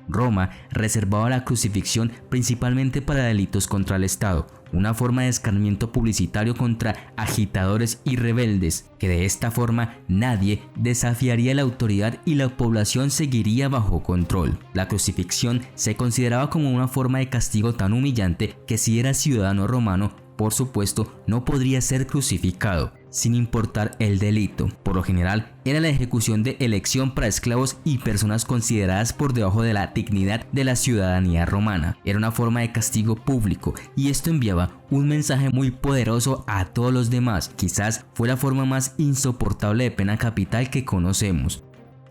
Roma reservaba la crucifixión principalmente para delitos contra el Estado, una forma de escarmiento publicitario contra agitadores y rebeldes, que de esta forma nadie desafiaría la autoridad y la población seguiría bajo control. La crucifixión se consideraba como una forma de castigo tan humillante que si era ciudadano romano, por supuesto, no podría ser crucificado, sin importar el delito. Por lo general, era la ejecución de elección para esclavos y personas consideradas por debajo de la dignidad de la ciudadanía romana. Era una forma de castigo público y esto enviaba un mensaje muy poderoso a todos los demás. Quizás fue la forma más insoportable de pena capital que conocemos.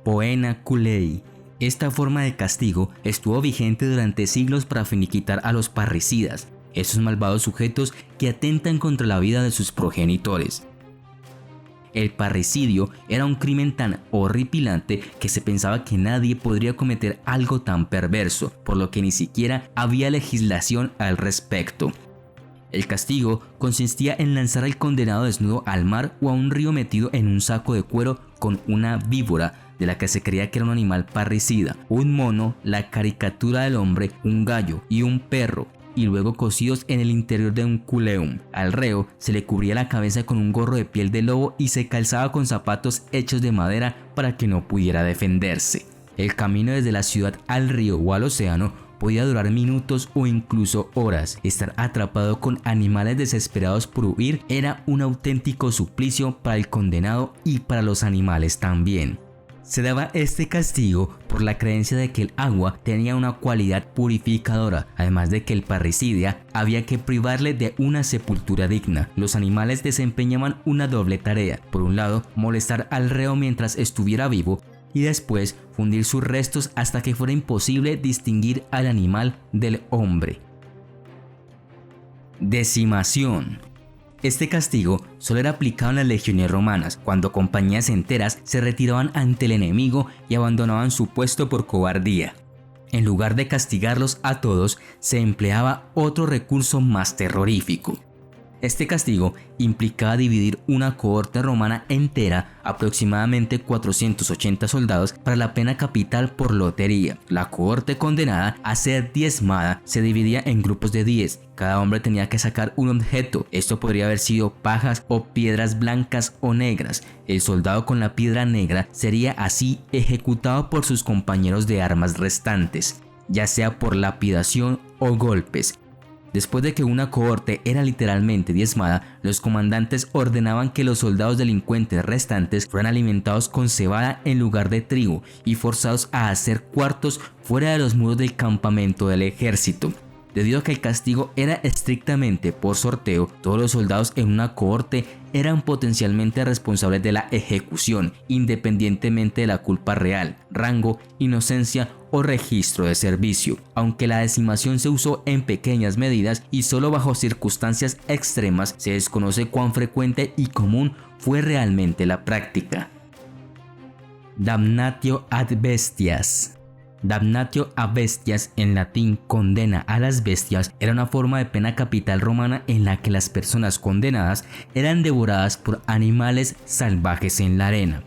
Poena culei. Esta forma de castigo estuvo vigente durante siglos para finiquitar a los parricidas, esos malvados sujetos que atentan contra la vida de sus progenitores. El parricidio era un crimen tan horripilante que se pensaba que nadie podría cometer algo tan perverso, por lo que ni siquiera había legislación al respecto. El castigo consistía en lanzar al condenado desnudo al mar o a un río metido en un saco de cuero con una víbora, de la que se creía que era un animal parricida, un mono, la caricatura del hombre, un gallo y un perro, y luego cosidos en el interior de un culeum. Al reo se le cubría la cabeza con un gorro de piel de lobo y se calzaba con zapatos hechos de madera para que no pudiera defenderse. El camino desde la ciudad al río o al océano podía durar minutos o incluso horas. Estar atrapado con animales desesperados por huir era un auténtico suplicio para el condenado y para los animales también. Se daba este castigo por la creencia de que el agua tenía una cualidad purificadora, además de que el parricida había que privarle de una sepultura digna. Los animales desempeñaban una doble tarea: por un lado, molestar al reo mientras estuviera vivo, y después fundir sus restos hasta que fuera imposible distinguir al animal del hombre. Decimación. Este castigo solo era aplicado en las legiones romanas, cuando compañías enteras se retiraban ante el enemigo y abandonaban su puesto por cobardía. En lugar de castigarlos a todos, se empleaba otro recurso más terrorífico. Este castigo implicaba dividir una cohorte romana entera, aproximadamente 480 soldados, para la pena capital por lotería. La cohorte condenada a ser diezmada se dividía en grupos de 10. Cada hombre tenía que sacar un objeto. Esto podría haber sido pajas o piedras blancas o negras. El soldado con la piedra negra sería así ejecutado por sus compañeros de armas restantes, ya sea por lapidación o golpes. Después de que una cohorte era literalmente diezmada, los comandantes ordenaban que los soldados delincuentes restantes fueran alimentados con cebada en lugar de trigo y forzados a hacer cuartos fuera de los muros del campamento del ejército. Debido a que el castigo era estrictamente por sorteo, todos los soldados en una cohorte eran potencialmente responsables de la ejecución, independientemente de la culpa real, rango, inocencia o registro de servicio. Aunque la decimación se usó en pequeñas medidas y solo bajo circunstancias extremas, se desconoce cuán frecuente y común fue realmente la práctica. Damnatio ad bestias. damnatio a bestias, en latín condena a las bestias, era una forma de pena capital romana en la que las personas condenadas eran devoradas por animales salvajes en la arena.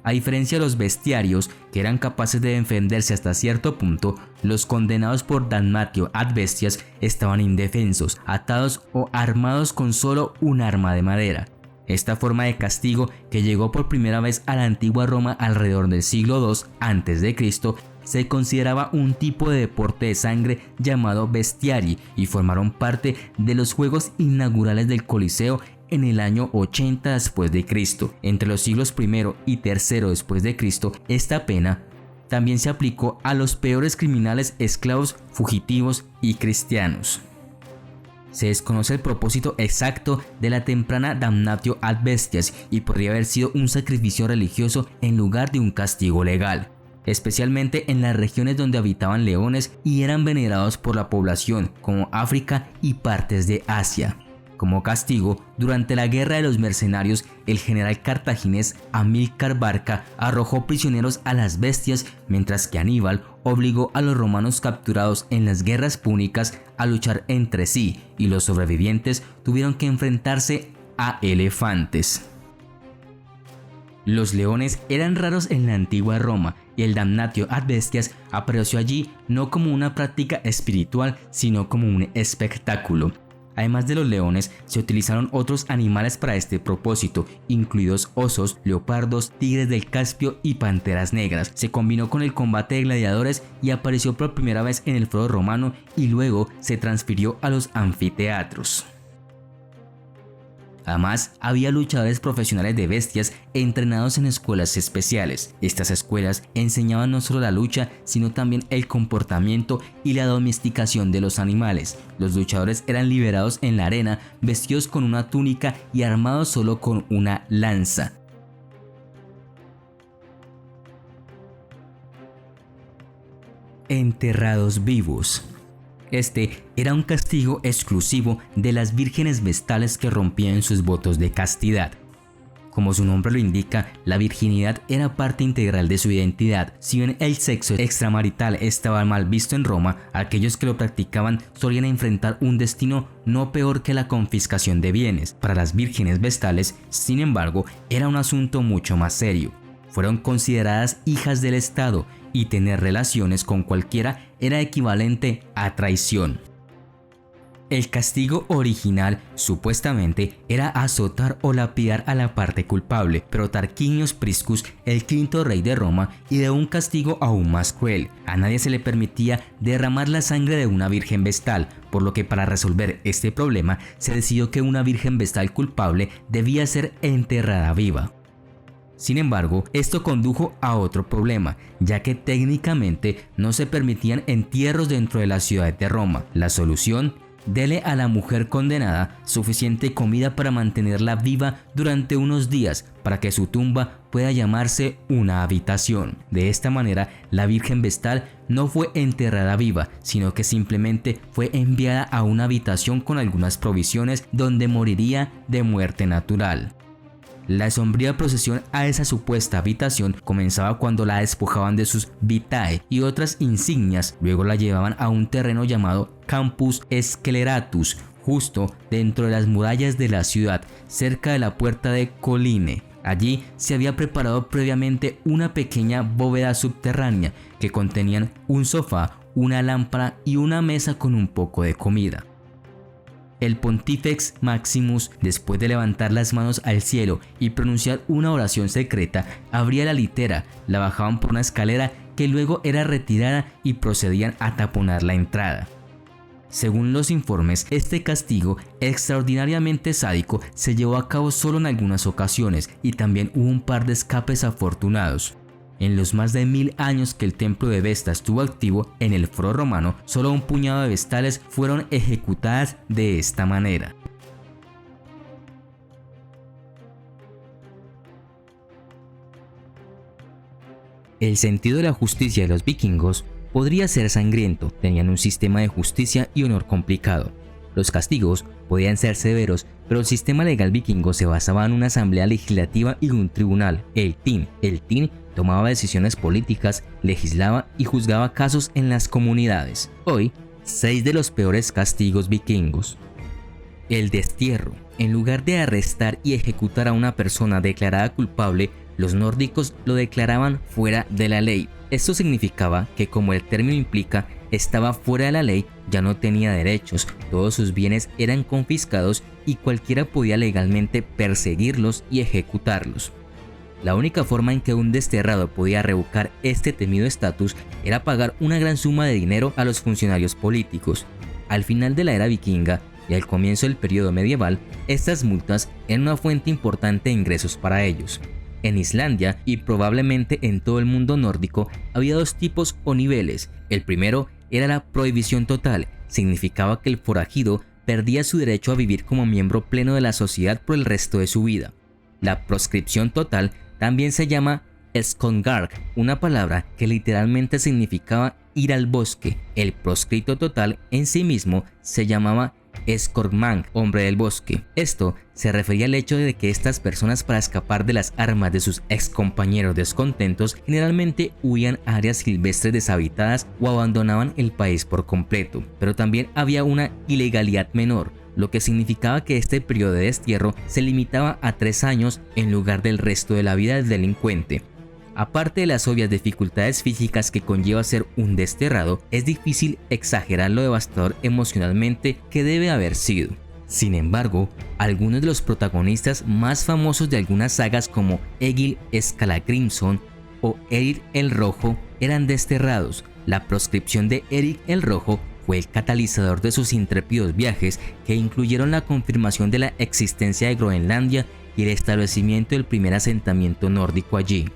A diferencia de los bestiarios, que eran capaces de defenderse hasta cierto punto, los condenados por damnatio ad bestias estaban indefensos, atados o armados con solo un arma de madera. Esta forma de castigo, que llegó por primera vez a la antigua Roma alrededor del siglo II a.C., se consideraba un tipo de deporte de sangre llamado bestiari y formaron parte de los juegos inaugurales del Coliseo en el año 80 después de Cristo. Entre los siglos I y III después de Cristo, esta pena también se aplicó a los peores criminales, esclavos, fugitivos y cristianos. Se desconoce el propósito exacto de la temprana damnatio ad bestias y podría haber sido un sacrificio religioso en lugar de un castigo legal, especialmente en las regiones donde habitaban leones y eran venerados por la población, como África y partes de Asia. Como castigo, durante la Guerra de los Mercenarios, el general cartaginés Amílcar Barca arrojó prisioneros a las bestias, mientras que Aníbal obligó a los romanos capturados en las guerras púnicas a luchar entre sí, y los sobrevivientes tuvieron que enfrentarse a elefantes. Los leones eran raros en la antigua Roma, y el damnatio ad bestias apareció allí no como una práctica espiritual, sino como un espectáculo. Además de los leones, se utilizaron otros animales para este propósito, incluidos osos, leopardos, tigres del Caspio y panteras negras. Se combinó con el combate de gladiadores y apareció por primera vez en el foro romano y luego se transfirió a los anfiteatros. Además, había luchadores profesionales de bestias entrenados en escuelas especiales. Estas escuelas enseñaban no solo la lucha, sino también el comportamiento y la domesticación de los animales. Los luchadores eran liberados en la arena, vestidos con una túnica y armados solo con una lanza. Enterrados vivos. Este era un castigo exclusivo de las vírgenes vestales que rompían sus votos de castidad. Como su nombre lo indica, la virginidad era parte integral de su identidad. Si bien el sexo extramarital estaba mal visto en Roma, aquellos que lo practicaban solían enfrentar un destino no peor que la confiscación de bienes. Para las vírgenes vestales, sin embargo, era un asunto mucho más serio. Fueron consideradas hijas del Estado y tener relaciones con cualquiera era equivalente a traición. El castigo original, supuestamente, era azotar o lapidar a la parte culpable, pero Tarquinius Priscus, el quinto rey de Roma, ideó un castigo aún más cruel. A nadie se le permitía derramar la sangre de una virgen vestal, por lo que para resolver este problema se decidió que una virgen vestal culpable debía ser enterrada viva. Sin embargo, esto condujo a otro problema, ya que técnicamente no se permitían entierros dentro de la ciudad de Roma. La solución: dele a la mujer condenada suficiente comida para mantenerla viva durante unos días para que su tumba pueda llamarse una habitación. De esta manera, la virgen vestal no fue enterrada viva, sino que simplemente fue enviada a una habitación con algunas provisiones donde moriría de muerte natural. La sombría procesión a esa supuesta habitación comenzaba cuando la despojaban de sus vitae y otras insignias, luego la llevaban a un terreno llamado Campus Sceleratus, justo dentro de las murallas de la ciudad, cerca de la puerta de Colline. Allí se había preparado previamente una pequeña bóveda subterránea que contenían un sofá, una lámpara y una mesa con un poco de comida. El Pontifex Maximus, después de levantar las manos al cielo y pronunciar una oración secreta, abría la litera, la bajaban por una escalera que luego era retirada y procedían a taponar la entrada. Según los informes, este castigo extraordinariamente sádico se llevó a cabo solo en algunas ocasiones y también hubo un par de escapes afortunados. En los más de 1000 años que el templo de Vesta estuvo activo en el foro romano, solo un puñado de vestales fueron ejecutadas de esta manera. El sentido de la justicia de los vikingos podría ser sangriento, tenían un sistema de justicia y honor complicado. Los castigos podían ser severos, pero el sistema legal vikingo se basaba en una asamblea legislativa y un tribunal, el Ting. El Ting tomaba decisiones políticas, legislaba y juzgaba casos en las comunidades. Hoy, 6 de los peores castigos vikingos. El destierro. En lugar de arrestar y ejecutar a una persona declarada culpable, los nórdicos lo declaraban fuera de la ley. Esto significaba que, como el término implica, estaba fuera de la ley, ya no tenía derechos, todos sus bienes eran confiscados y cualquiera podía legalmente perseguirlos y ejecutarlos. La única forma en que un desterrado podía revocar este temido estatus era pagar una gran suma de dinero a los funcionarios políticos. Al final de la era vikinga y al comienzo del periodo medieval, estas multas eran una fuente importante de ingresos para ellos. En Islandia y probablemente en todo el mundo nórdico había 2 tipos o niveles. El primero era la prohibición total, significaba que el forajido perdía su derecho a vivir como miembro pleno de la sociedad por el resto de su vida. La proscripción total también se llama Skogvarg, una palabra que literalmente significaba ir al bosque. El proscrito total en sí mismo se llamaba Skogmang, hombre del bosque. Esto se refería al hecho de que estas personas, para escapar de las armas de sus ex compañeros descontentos, generalmente huían a áreas silvestres deshabitadas o abandonaban el país por completo. Pero también había una ilegalidad menor, lo que significaba que este periodo de destierro se limitaba a 3 años en lugar del resto de la vida del delincuente. Aparte de las obvias dificultades físicas que conlleva ser un desterrado, es difícil exagerar lo devastador emocionalmente que debe haber sido. Sin embargo, algunos de los protagonistas más famosos de algunas sagas, como Egil Skallagrímson o Erik el Rojo, eran desterrados. La proscripción de Erik el Rojo fue el catalizador de sus intrépidos viajes, que incluyeron la confirmación de la existencia de Groenlandia y el establecimiento del primer asentamiento nórdico allí.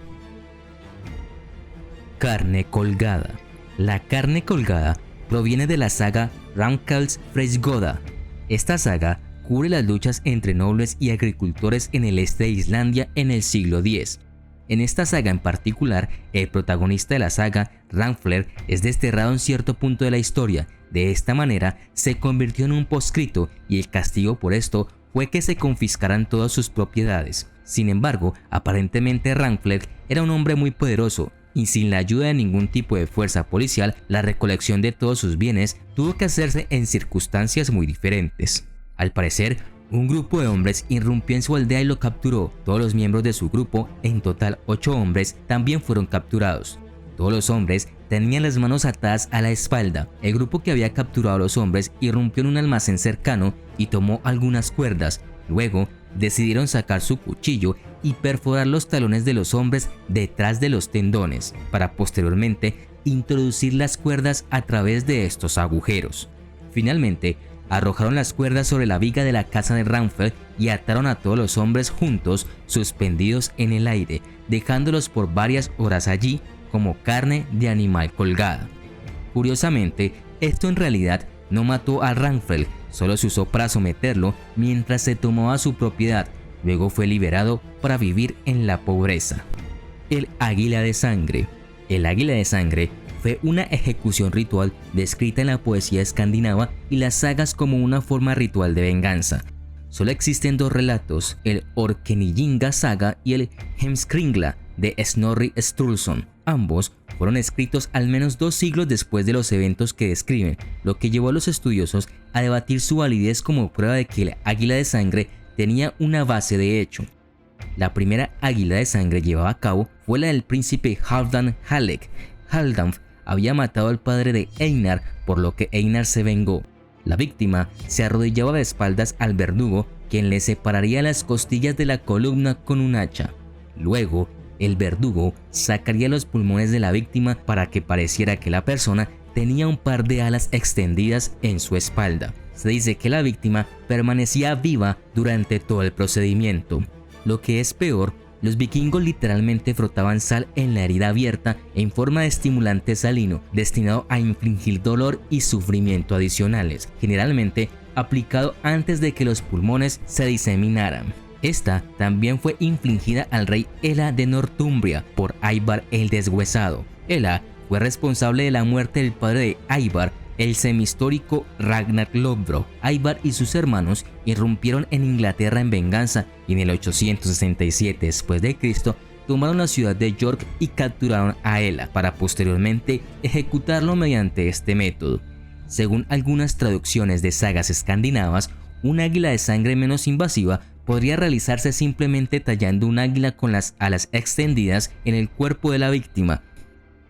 Carne colgada. La carne colgada proviene de la saga Ravnkels Freysgoda. Esta saga cubre las luchas entre nobles y agricultores en el este de Islandia en el siglo X. En esta saga en particular, el protagonista de la saga, Ragnar, es desterrado en cierto punto de la historia. De esta manera, se convirtió en un proscrito y el castigo por esto fue que se confiscaran todas sus propiedades. Sin embargo, aparentemente Ragnar era un hombre muy poderoso, y sin la ayuda de ningún tipo de fuerza policial, la recolección de todos sus bienes tuvo que hacerse en circunstancias muy diferentes. Al parecer, un grupo de hombres irrumpió en su aldea y lo capturó. Todos los miembros de su grupo, en total 8 hombres, también fueron capturados. Todos los hombres tenían las manos atadas a la espalda. El grupo que había capturado a los hombres irrumpió en un almacén cercano y tomó algunas cuerdas. Luego, decidieron sacar su cuchillo y perforar los talones de los hombres detrás de los tendones, para posteriormente introducir las cuerdas a través de estos agujeros. Finalmente, arrojaron las cuerdas sobre la viga de la casa de Ragnar y ataron a todos los hombres juntos, suspendidos en el aire, dejándolos por varias horas allí como carne de animal colgada. Curiosamente, esto en realidad no mató a Ragnar, solo se usó para someterlo mientras se tomaba su propiedad. Luego fue liberado para vivir en la pobreza. El águila de sangre. El águila de sangre fue una ejecución ritual descrita en la poesía escandinava y las sagas como una forma ritual de venganza. Solo existen 2 relatos, el Orkneyinga Saga y el Heimskringla de Snorri Sturluson. Ambos fueron escritos al menos 2 siglos después de los eventos que describen, lo que llevó a los estudiosos a debatir su validez como prueba de que el águila de sangre tenía una base de hecho. La primera águila de sangre llevada a cabo fue la del príncipe Halfdan Halleck. Halfdan había matado al padre de Einar, por lo que Einar se vengó. La víctima se arrodillaba de espaldas al verdugo, quien le separaría las costillas de la columna con un hacha. Luego, el verdugo sacaría los pulmones de la víctima para que pareciera que la persona tenía un par de alas extendidas en su espalda. Se dice que la víctima permanecía viva durante todo el procedimiento. Lo que es peor, los vikingos literalmente frotaban sal en la herida abierta en forma de estimulante salino, destinado a infligir dolor y sufrimiento adicionales, generalmente aplicado antes de que los pulmones se diseminaran. Esta también fue infligida al rey Ela de Northumbria por Ivar el Deshuesado. Ela fue responsable de la muerte del padre de Ivar, el semihistórico Ragnar Lodbrok. Ivar y sus hermanos irrumpieron en Inglaterra en venganza y en el 867 después de Cristo tomaron la ciudad de York y capturaron a Ela para posteriormente ejecutarlo mediante este método. Según algunas traducciones de sagas escandinavas, un águila de sangre menos invasiva podría realizarse simplemente tallando un águila con las alas extendidas en el cuerpo de la víctima.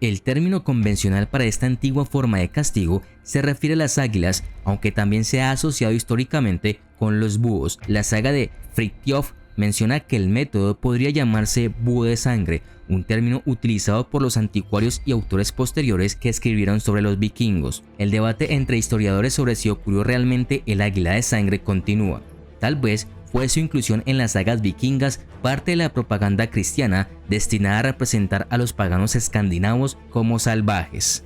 El término convencional para esta antigua forma de castigo se refiere a las águilas, aunque también se ha asociado históricamente con los búhos. La saga de Frithjof menciona que el método podría llamarse búho de sangre, un término utilizado por los anticuarios y autores posteriores que escribieron sobre los vikingos. El debate entre historiadores sobre si ocurrió realmente el águila de sangre continúa. Tal vez fue su inclusión en las sagas vikingas parte de la propaganda cristiana destinada a representar a los paganos escandinavos como salvajes.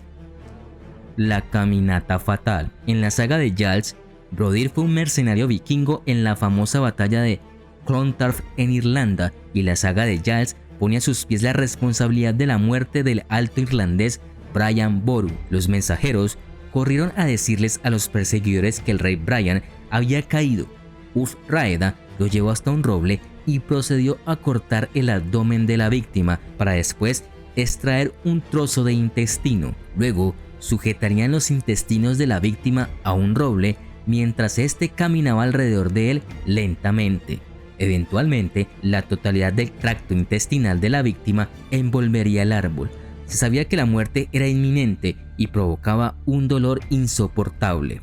La caminata fatal. En la saga de Jarls, Brodir fue un mercenario vikingo en la famosa batalla de Clontarf en Irlanda, y la saga de Jarls pone a sus pies la responsabilidad de la muerte del alto irlandés Brian Boru. Los mensajeros corrieron a decirles a los perseguidores que el rey Brian había caído. Ulf Raeda lo llevó hasta un roble y procedió a cortar el abdomen de la víctima para después extraer un trozo de intestino. Luego sujetarían los intestinos de la víctima a un roble mientras éste caminaba alrededor de él lentamente. Eventualmente, la totalidad del tracto intestinal de la víctima envolvería el árbol. Se sabía que la muerte era inminente y provocaba un dolor insoportable.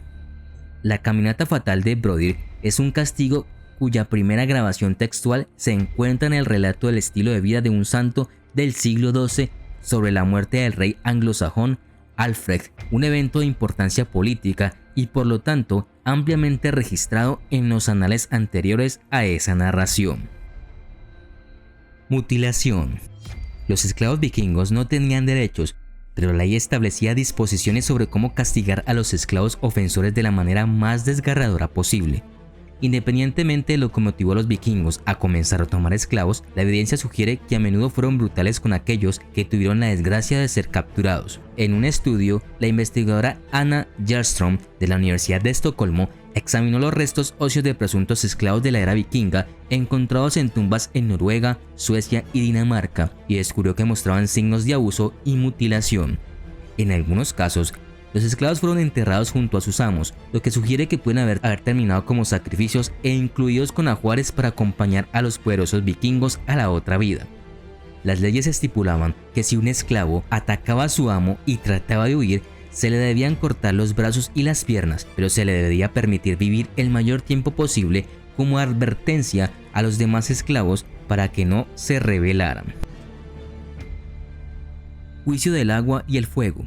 La caminata fatal de Brodir es un castigo cuya primera grabación textual se encuentra en el relato del estilo de vida de un santo del siglo XII sobre la muerte del rey anglosajón Alfred, un evento de importancia política y por lo tanto ampliamente registrado en los anales anteriores a esa narración. Mutilación. Los esclavos vikingos no tenían derechos, pero la ley establecía disposiciones sobre cómo castigar a los esclavos ofensores de la manera más desgarradora posible. Independientemente de lo que motivó a los vikingos a comenzar a tomar esclavos, la evidencia sugiere que a menudo fueron brutales con aquellos que tuvieron la desgracia de ser capturados. En un estudio, la investigadora Anna Jarström de la Universidad de Estocolmo examinó los restos óseos de presuntos esclavos de la era vikinga encontrados en tumbas en Noruega, Suecia y Dinamarca, y descubrió que mostraban signos de abuso y mutilación. En algunos casos, los esclavos fueron enterrados junto a sus amos, lo que sugiere que pueden haber terminado como sacrificios e incluidos con ajuares para acompañar a los poderosos vikingos a la otra vida. Las leyes estipulaban que si un esclavo atacaba a su amo y trataba de huir, se le debían cortar los brazos y las piernas, pero se le debía permitir vivir el mayor tiempo posible como advertencia a los demás esclavos para que no se rebelaran. Juicio del agua y el fuego.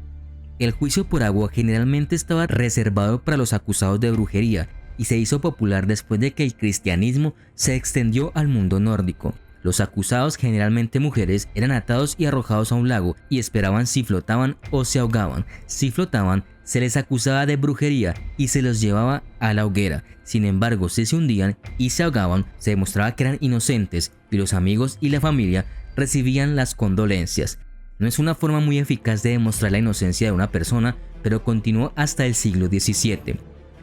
El juicio por agua generalmente estaba reservado para los acusados de brujería y se hizo popular después de que el cristianismo se extendió al mundo nórdico. Los acusados, generalmente mujeres, eran atados y arrojados a un lago y esperaban si flotaban o se ahogaban. Si flotaban, se les acusaba de brujería y se los llevaba a la hoguera. Sin embargo, si se hundían y se ahogaban, se demostraba que eran inocentes y los amigos y la familia recibían las condolencias. No es una forma muy eficaz de demostrar la inocencia de una persona, pero continuó hasta el siglo XVII.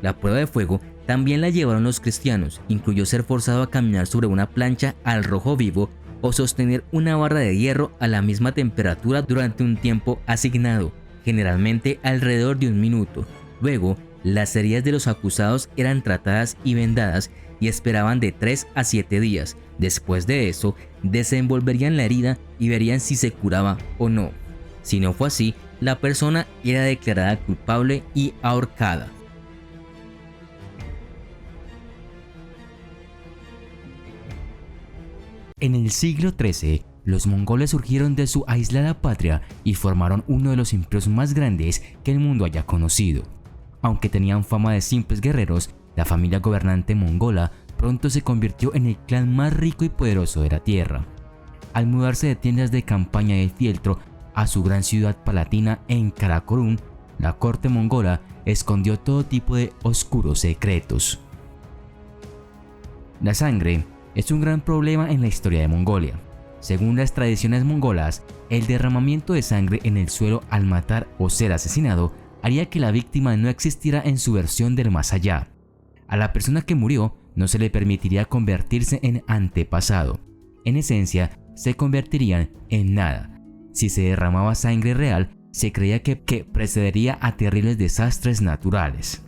La prueba de fuego también la llevaron los cristianos, incluyó ser forzado a caminar sobre una plancha al rojo vivo o sostener una barra de hierro a la misma temperatura durante un tiempo asignado, generalmente alrededor de un minuto. Luego, las heridas de los acusados eran tratadas y vendadas y esperaban de 3 a 7 días. Después de eso, desenvolverían la herida y verían si se curaba o no. Si no fue así, la persona era declarada culpable y ahorcada. En el siglo XIII, los mongoles surgieron de su aislada patria y formaron uno de los imperios más grandes que el mundo haya conocido. Aunque tenían fama de simples guerreros, la familia gobernante mongola pronto se convirtió en el clan más rico y poderoso de la tierra. Al mudarse de tiendas de campaña de fieltro a su gran ciudad palatina en Karakorum, la corte mongola escondió todo tipo de oscuros secretos. La sangre es un gran problema en la historia de Mongolia. Según las tradiciones mongolas, el derramamiento de sangre en el suelo al matar o ser asesinado haría que la víctima no existiera en su versión del más allá. A la persona que murió no se le permitiría convertirse en antepasado. En esencia, se convertirían en nada. Si se derramaba sangre real, se creía que precedería a terribles desastres naturales.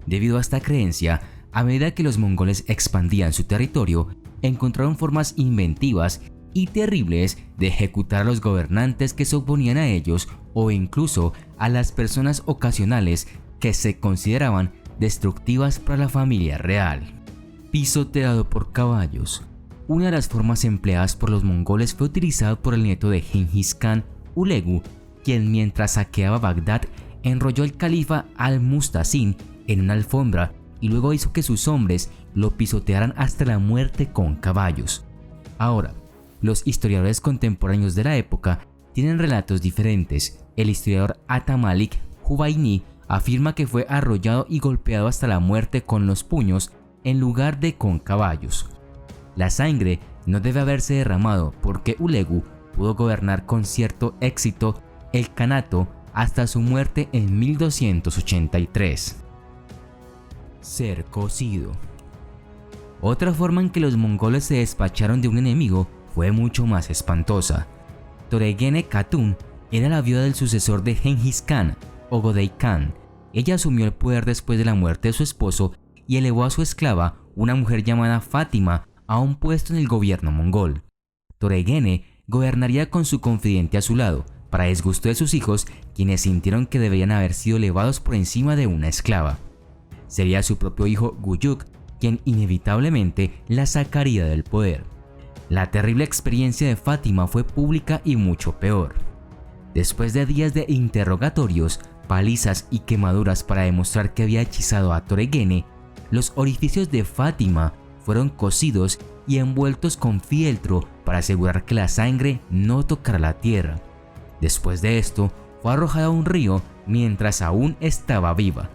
Debido a esta creencia, a medida que los mongoles expandían su territorio, encontraron formas inventivas y terribles de ejecutar a los gobernantes que se oponían a ellos o incluso a las personas ocasionales que se consideraban destructivas para la familia real. Pisoteado por caballos. Una de las formas empleadas por los mongoles fue utilizada por el nieto de Genghis Khan, Ulegu, quien mientras saqueaba Bagdad enrolló al califa al-Musta'sim en una alfombra y luego hizo que sus hombres lo pisotearan hasta la muerte con caballos. Ahora, los historiadores contemporáneos de la época tienen relatos diferentes. El historiador Atamalik Jubayni afirma que fue arrollado y golpeado hasta la muerte con los puños en lugar de con caballos. La sangre no debe haberse derramado porque Ulegu pudo gobernar con cierto éxito el Kanato hasta su muerte en 1283. Ser cocido. Otra forma en que los mongoles se despacharon de un enemigo fue mucho más espantosa. Toregene Khatun era la viuda del sucesor de Genghis Khan, Ogodei Khan. Ella asumió el poder después de la muerte de su esposo y elevó a su esclava, una mujer llamada Fátima, a un puesto en el gobierno mongol. Toregene gobernaría con su confidente a su lado, para disgusto de sus hijos, quienes sintieron que debían haber sido elevados por encima de una esclava. Sería su propio hijo Guyuk quien inevitablemente la sacaría del poder. La terrible experiencia de Fátima fue pública y mucho peor. Después de días de interrogatorios, palizas y quemaduras para demostrar que había hechizado a Toregene, los orificios de Fátima fueron cosidos y envueltos con fieltro para asegurar que la sangre no tocara la tierra. Después de esto, fue arrojada a un río mientras aún estaba viva.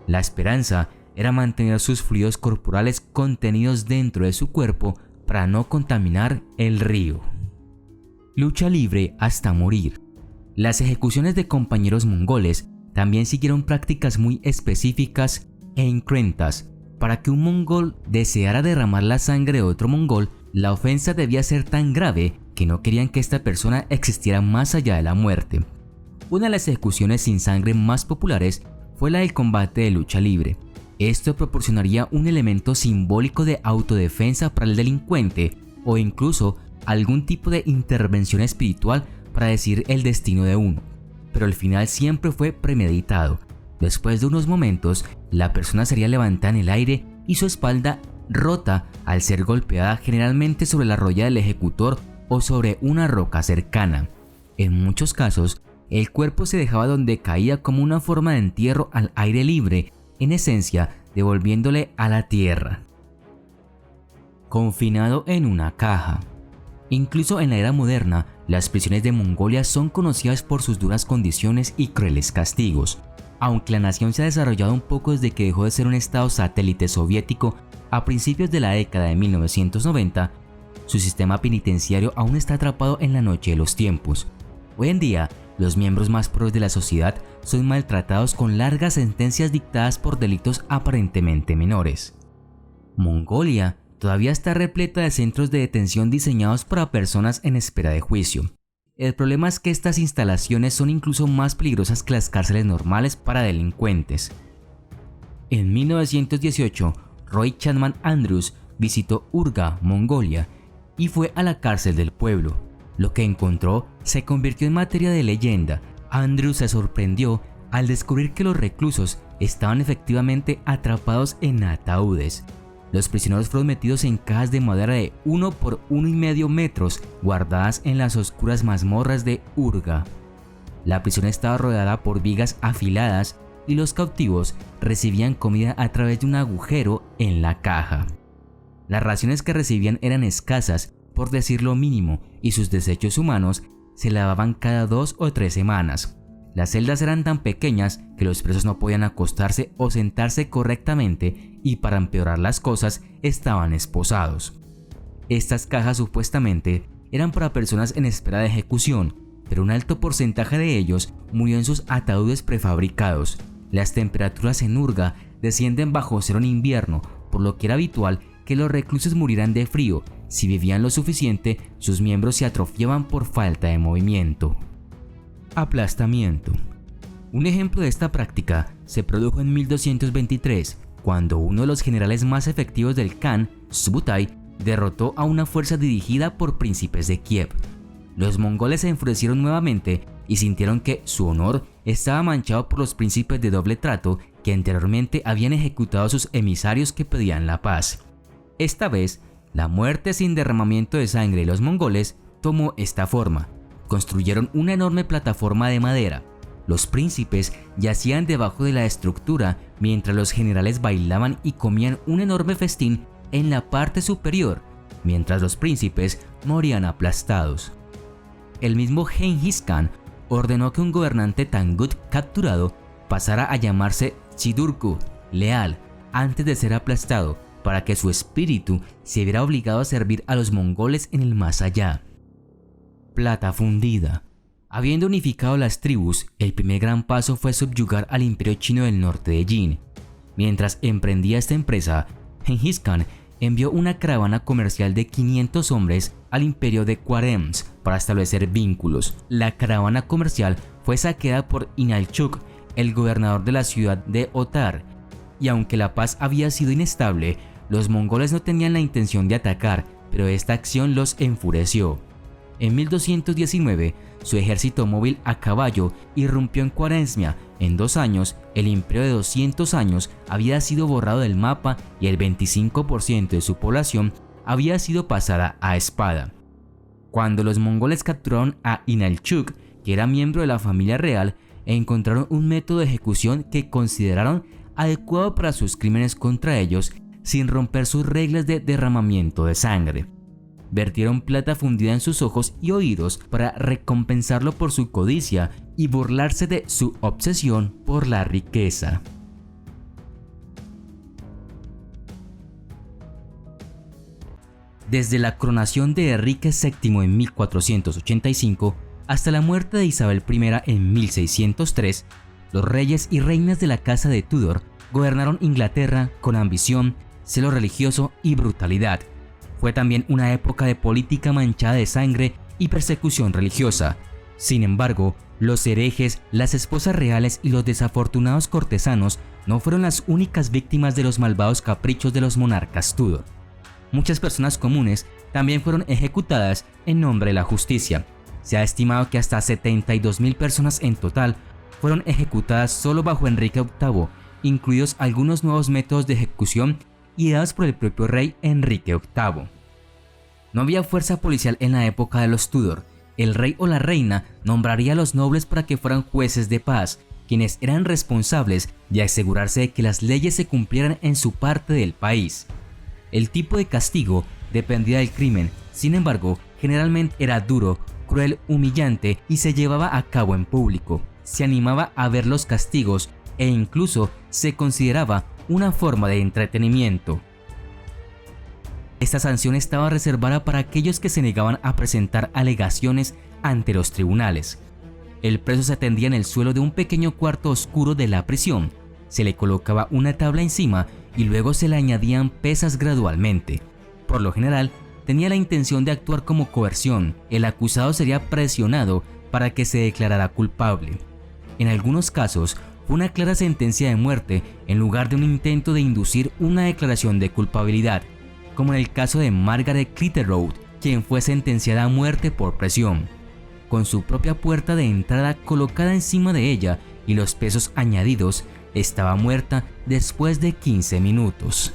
La esperanza era mantener sus fluidos corporales contenidos dentro de su cuerpo para no contaminar el río. Lucha libre hasta morir. Las ejecuciones de compañeros mongoles también siguieron prácticas muy específicas e incruentas. Para que un mongol deseara derramar la sangre de otro mongol, la ofensa debía ser tan grave que no querían que esta persona existiera más allá de la muerte. Una de las ejecuciones sin sangre más populares fue la del combate de lucha libre. Esto proporcionaría un elemento simbólico de autodefensa para el delincuente o incluso algún tipo de intervención espiritual para decir el destino de uno. Pero el final siempre fue premeditado. Después de unos momentos, la persona sería levantada en el aire y su espalda rota al ser golpeada generalmente sobre la rodilla del ejecutor o sobre una roca cercana. En muchos casos, el cuerpo se dejaba donde caía como una forma de entierro al aire libre, en esencia devolviéndole a la tierra. Confinado en una caja. Incluso en la era moderna, las prisiones de Mongolia son conocidas por sus duras condiciones y crueles castigos. Aunque la nación se ha desarrollado un poco desde que dejó de ser un estado satélite soviético a principios de la década de 1990, su sistema penitenciario aún está atrapado en la noche de los tiempos. Hoy en día, los miembros más pros de la sociedad son maltratados con largas sentencias dictadas por delitos aparentemente menores. Mongolia todavía está repleta de centros de detención diseñados para personas en espera de juicio. El problema es que estas instalaciones son incluso más peligrosas que las cárceles normales para delincuentes. En 1918, Roy Chapman Andrews visitó Urga, Mongolia, y fue a la cárcel del pueblo. Lo que encontró se convirtió en materia de leyenda. Andrews se sorprendió al descubrir que los reclusos estaban efectivamente atrapados en ataúdes. Los prisioneros fueron metidos en cajas de madera de 1 por 1,5 metros, guardadas en las oscuras mazmorras de Urga. La prisión estaba rodeada por vigas afiladas y los cautivos recibían comida a través de un agujero en la caja. Las raciones que recibían eran escasas, por decir lo mínimo, y sus desechos humanos se lavaban cada 2 o 3 semanas. Las celdas eran tan pequeñas que los presos no podían acostarse o sentarse correctamente y para empeorar las cosas estaban esposados. Estas cajas supuestamente eran para personas en espera de ejecución, pero un alto porcentaje de ellos murió en sus ataúdes prefabricados. Las temperaturas en Urga descienden bajo cero en invierno, por lo que era habitual que los reclusos murieran de frío. Si vivían lo suficiente, sus miembros se atrofiaban por falta de movimiento. Aplastamiento. Un ejemplo de esta práctica se produjo en 1223, cuando uno de los generales más efectivos del Khan, Subutai, derrotó a una fuerza dirigida por príncipes de Kiev. Los mongoles se enfurecieron nuevamente y sintieron que su honor estaba manchado por los príncipes de doble trato que anteriormente habían ejecutado a sus emisarios que pedían la paz. Esta vez, la muerte sin derramamiento de sangre de los mongoles tomó esta forma. Construyeron una enorme plataforma de madera. Los príncipes yacían debajo de la estructura mientras los generales bailaban y comían un enorme festín en la parte superior, mientras los príncipes morían aplastados. El mismo Genghis Khan ordenó que un gobernante Tangut capturado pasara a llamarse Chidurku, leal, antes de ser aplastado, para que su espíritu se viera obligado a servir a los mongoles en el más allá. Plata fundida. Habiendo unificado las tribus, el primer gran paso fue subyugar al imperio chino del norte de Jin. Mientras emprendía esta empresa, Genghis Khan envió una caravana comercial de 500 hombres al imperio de Khwarezm para establecer vínculos. La caravana comercial fue saqueada por Inalchuk, el gobernador de la ciudad de Otar, y aunque la paz había sido inestable, los mongoles no tenían la intención de atacar, pero esta acción los enfureció. En 1219, su ejército móvil a caballo irrumpió en Khwarezmia. En 2 años, el imperio de 200 años había sido borrado del mapa y el 25% de su población había sido pasada a espada. Cuando los mongoles capturaron a Inalchuk, que era miembro de la familia real, encontraron un método de ejecución que consideraron adecuado para sus crímenes contra ellos sin romper sus reglas de derramamiento de sangre. Vertieron plata fundida en sus ojos y oídos para recompensarlo por su codicia y burlarse de su obsesión por la riqueza. Desde la coronación de Enrique VII en 1485 hasta la muerte de Isabel I en 1603, los reyes y reinas de la casa de Tudor gobernaron Inglaterra con ambición, celo religioso y brutalidad. Fue también una época de política manchada de sangre y persecución religiosa. Sin embargo, los herejes, las esposas reales y los desafortunados cortesanos no fueron las únicas víctimas de los malvados caprichos de los monarcas Tudor. Muchas personas comunes también fueron ejecutadas en nombre de la justicia. Se ha estimado que hasta 72.000 personas en total fueron ejecutadas solo bajo Enrique VIII, incluidos algunos nuevos métodos de ejecución ideados por el propio rey Enrique VIII. No había fuerza policial en la época de los Tudor. El rey o la reina nombraría a los nobles para que fueran jueces de paz, quienes eran responsables de asegurarse de que las leyes se cumplieran en su parte del país. El tipo de castigo dependía del crimen, sin embargo, generalmente era duro, cruel, humillante y se llevaba a cabo en público. Se animaba a ver los castigos e incluso se consideraba una forma de entretenimiento. Esta sanción estaba reservada para aquellos que se negaban a presentar alegaciones ante los tribunales. El preso se tendía en el suelo de un pequeño cuarto oscuro de la prisión, se le colocaba una tabla encima y luego se le añadían pesas gradualmente. Por lo general, tenía la intención de actuar como coerción. El acusado sería presionado para que se declarara culpable. En algunos casos, fue una clara sentencia de muerte en lugar de un intento de inducir una declaración de culpabilidad, como en el caso de Margaret Clitheroe, quien fue sentenciada a muerte por presión, con su propia puerta de entrada colocada encima de ella y los pesos añadidos. Estaba muerta después de 15 minutos.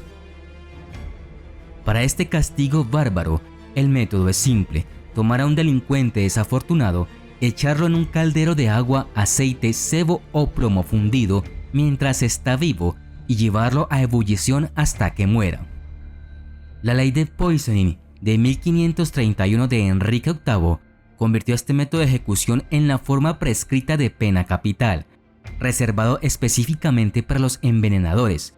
Para este castigo bárbaro, el método es simple: tomar a un delincuente desafortunado, echarlo en un caldero de agua, aceite, sebo o plomo fundido mientras está vivo y llevarlo a ebullición hasta que muera. La ley de poisoning de 1531 de Enrique VIII convirtió este método de ejecución en la forma prescrita de pena capital, reservado específicamente para los envenenadores.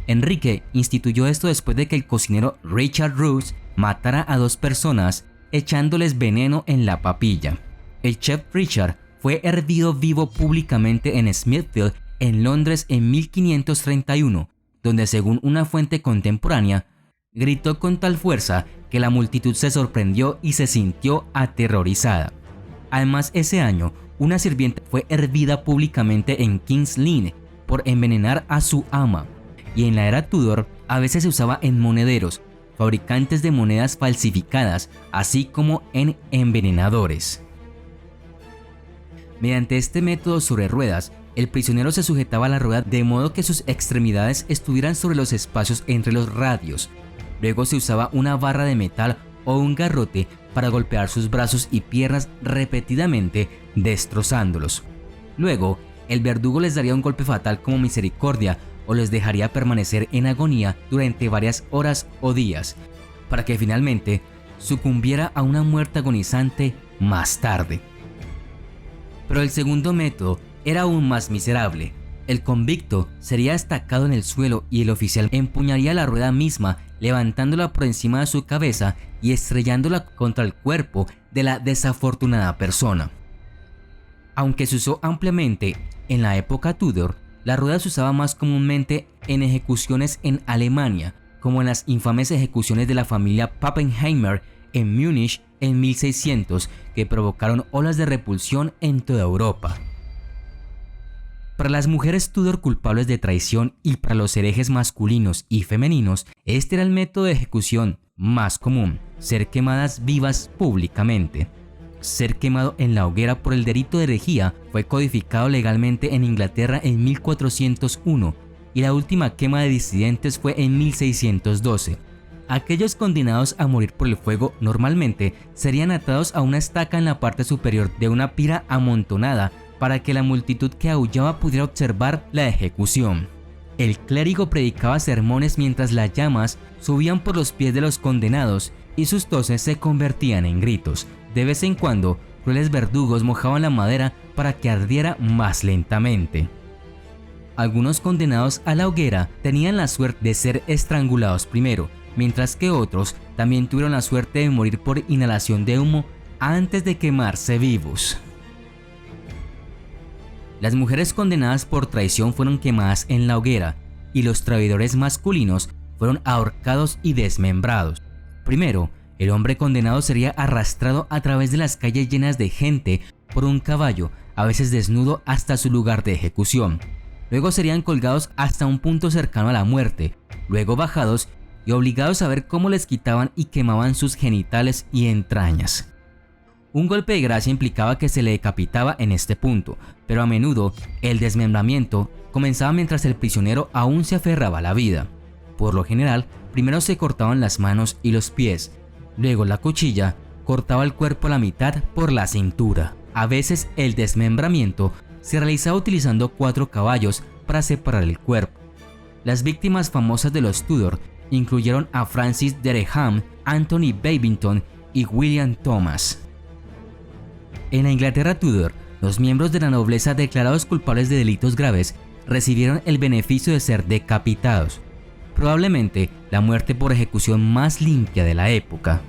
Enrique instituyó esto después de que el cocinero Richard Roos matara a 2 personas echándoles veneno en la papilla. El chef Richard fue hervido vivo públicamente en Smithfield, en Londres, en 1531, donde, según una fuente contemporánea, gritó con tal fuerza que la multitud se sorprendió y se sintió aterrorizada. Además, ese año, una sirvienta fue hervida públicamente en King's Lynn por envenenar a su ama, y en la era Tudor a veces se usaba en monederos, fabricantes de monedas falsificadas, así como en envenenadores. Mediante este método sobre ruedas, el prisionero se sujetaba a la rueda de modo que sus extremidades estuvieran sobre los espacios entre los radios. Luego se usaba una barra de metal o un garrote para golpear sus brazos y piernas repetidamente, destrozándolos. Luego, el verdugo les daría un golpe fatal como misericordia o les dejaría permanecer en agonía durante varias horas o días, para que finalmente sucumbiera a una muerte agonizante más tarde. Pero el segundo método era aún más miserable. El convicto sería estacado en el suelo y el oficial empuñaría la rueda misma, levantándola por encima de su cabeza y estrellándola contra el cuerpo de la desafortunada persona. Aunque se usó ampliamente en la época Tudor, la rueda se usaba más comúnmente en ejecuciones en Alemania, como en las infames ejecuciones de la familia Pappenheimer en Múnich en 1600, que provocaron olas de repulsión en toda Europa. Para las mujeres Tudor culpables de traición y para los herejes masculinos y femeninos, este era el método de ejecución más común: ser quemadas vivas públicamente. Ser quemado en la hoguera por el delito de herejía fue codificado legalmente en Inglaterra en 1401 y la última quema de disidentes fue en 1612. Aquellos condenados a morir por el fuego normalmente serían atados a una estaca en la parte superior de una pira amontonada para que la multitud que aullaba pudiera observar la ejecución. El clérigo predicaba sermones mientras las llamas subían por los pies de los condenados y sus toses se convertían en gritos. De vez en cuando, crueles verdugos mojaban la madera para que ardiera más lentamente. Algunos condenados a la hoguera tenían la suerte de ser estrangulados primero, mientras que otros también tuvieron la suerte de morir por inhalación de humo antes de quemarse vivos. Las mujeres condenadas por traición fueron quemadas en la hoguera y los traidores masculinos fueron ahorcados y desmembrados. Primero, el hombre condenado sería arrastrado a través de las calles llenas de gente por un caballo, a veces desnudo, hasta su lugar de ejecución. Luego serían colgados hasta un punto cercano a la muerte, luego bajados y obligados a ver cómo les quitaban y quemaban sus genitales y entrañas. Un golpe de gracia implicaba que se le decapitaba en este punto, pero a menudo el desmembramiento comenzaba mientras el prisionero aún se aferraba a la vida. Por lo general, primero se cortaban las manos y los pies, luego la cuchilla cortaba el cuerpo a la mitad por la cintura. A veces el desmembramiento se realizaba utilizando 4 caballos para separar el cuerpo. Las víctimas famosas de los Tudor incluyeron a Francis Dereham, Anthony Babington y William Thomas. En la Inglaterra Tudor, los miembros de la nobleza declarados culpables de delitos graves recibieron el beneficio de ser decapitados, probablemente la muerte por ejecución más limpia de la época.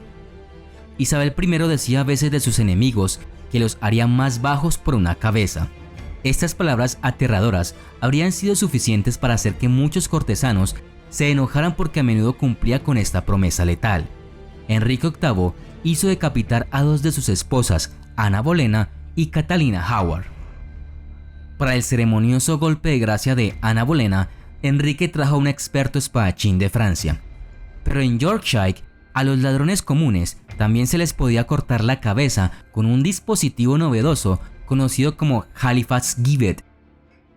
Isabel I decía a veces de sus enemigos que los haría más bajos por una cabeza. Estas palabras aterradoras habrían sido suficientes para hacer que muchos cortesanos se enojaran porque a menudo cumplía con esta promesa letal. Enrique VIII hizo decapitar a 2 de sus esposas, Ana Bolena y Catalina Howard. Para el ceremonioso golpe de gracia de Ana Bolena, Enrique trajo a un experto espadachín de Francia. Pero en Yorkshire, a los ladrones comunes también se les podía cortar la cabeza con un dispositivo novedoso conocido como Halifax Gibbet,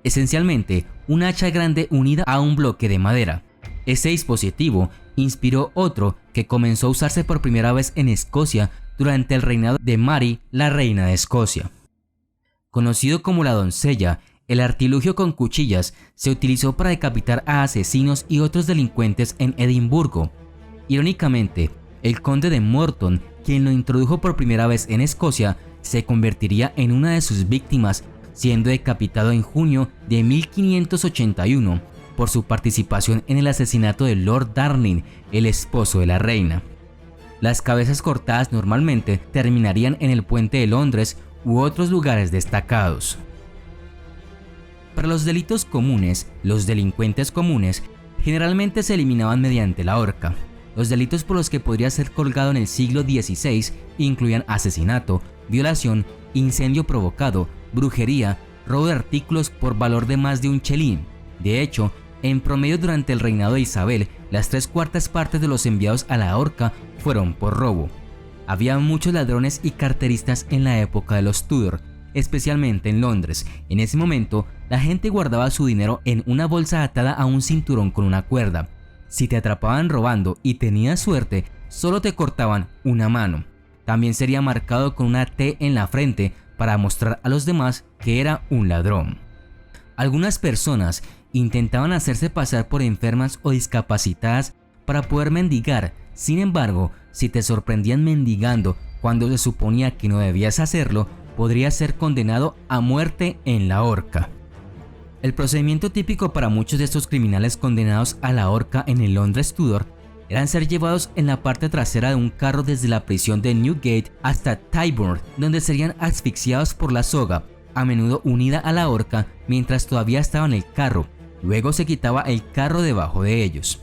esencialmente un hacha grande unida a un bloque de madera. Ese dispositivo inspiró otro que comenzó a usarse por primera vez en Escocia durante el reinado de Mary, la reina de Escocia. Conocido como la doncella, el artilugio con cuchillas se utilizó para decapitar a asesinos y otros delincuentes en Edimburgo. Irónicamente, el conde de Morton, quien lo introdujo por primera vez en Escocia, se convertiría en una de sus víctimas, siendo decapitado en junio de 1581 por su participación en el asesinato de Lord Darnley, el esposo de la reina. Las cabezas cortadas normalmente terminarían en el puente de Londres u otros lugares destacados. Para los delitos comunes, los delincuentes comunes generalmente se eliminaban mediante la horca. Los delitos por los que podría ser colgado en el siglo XVI incluían asesinato, violación, incendio provocado, brujería, robo de artículos por valor de más de un chelín. De hecho, en promedio durante el reinado de Isabel, las 3/4 partes de los enviados a la horca fueron por robo. Había muchos ladrones y carteristas en la época de los Tudor, especialmente en Londres. En ese momento, la gente guardaba su dinero en una bolsa atada a un cinturón con una cuerda. Si te atrapaban robando y tenías suerte, solo te cortaban una mano. También sería marcado con una T en la frente para mostrar a los demás que era un ladrón. Algunas personas intentaban hacerse pasar por enfermas o discapacitadas para poder mendigar. Sin embargo, si te sorprendían mendigando cuando se suponía que no debías hacerlo, podrías ser condenado a muerte en la horca. El procedimiento típico para muchos de estos criminales condenados a la horca en el Londres Tudor eran ser llevados en la parte trasera de un carro desde la prisión de Newgate hasta Tyburn, donde serían asfixiados por la soga, a menudo unida a la horca mientras todavía estaba en el carro. Luego se quitaba el carro debajo de ellos.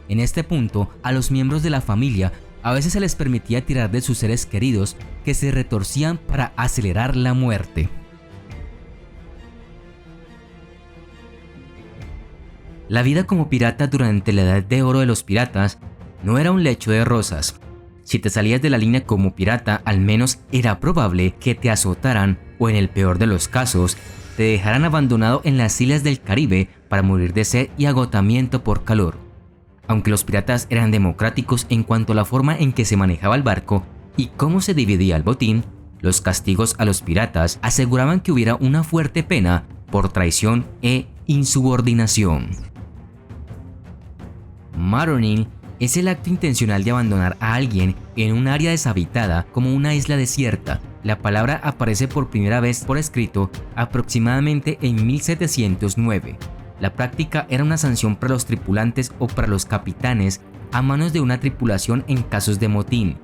En este punto, a los miembros de la familia a veces se les permitía tirar de sus seres queridos que se retorcían para acelerar la muerte. La vida como pirata durante la edad de oro de los piratas no era un lecho de rosas. Si te salías de la línea como pirata, al menos era probable que te azotaran o, en el peor de los casos, te dejaran abandonado en las islas del Caribe para morir de sed y agotamiento por calor. Aunque los piratas eran democráticos en cuanto a la forma en que se manejaba el barco y cómo se dividía el botín, los castigos a los piratas aseguraban que hubiera una fuerte pena por traición e insubordinación. Maroning es el acto intencional de abandonar a alguien en un área deshabitada como una isla desierta. La palabra aparece por primera vez por escrito aproximadamente en 1709. La práctica era una sanción para los tripulantes o para los capitanes a manos de una tripulación en casos de motín.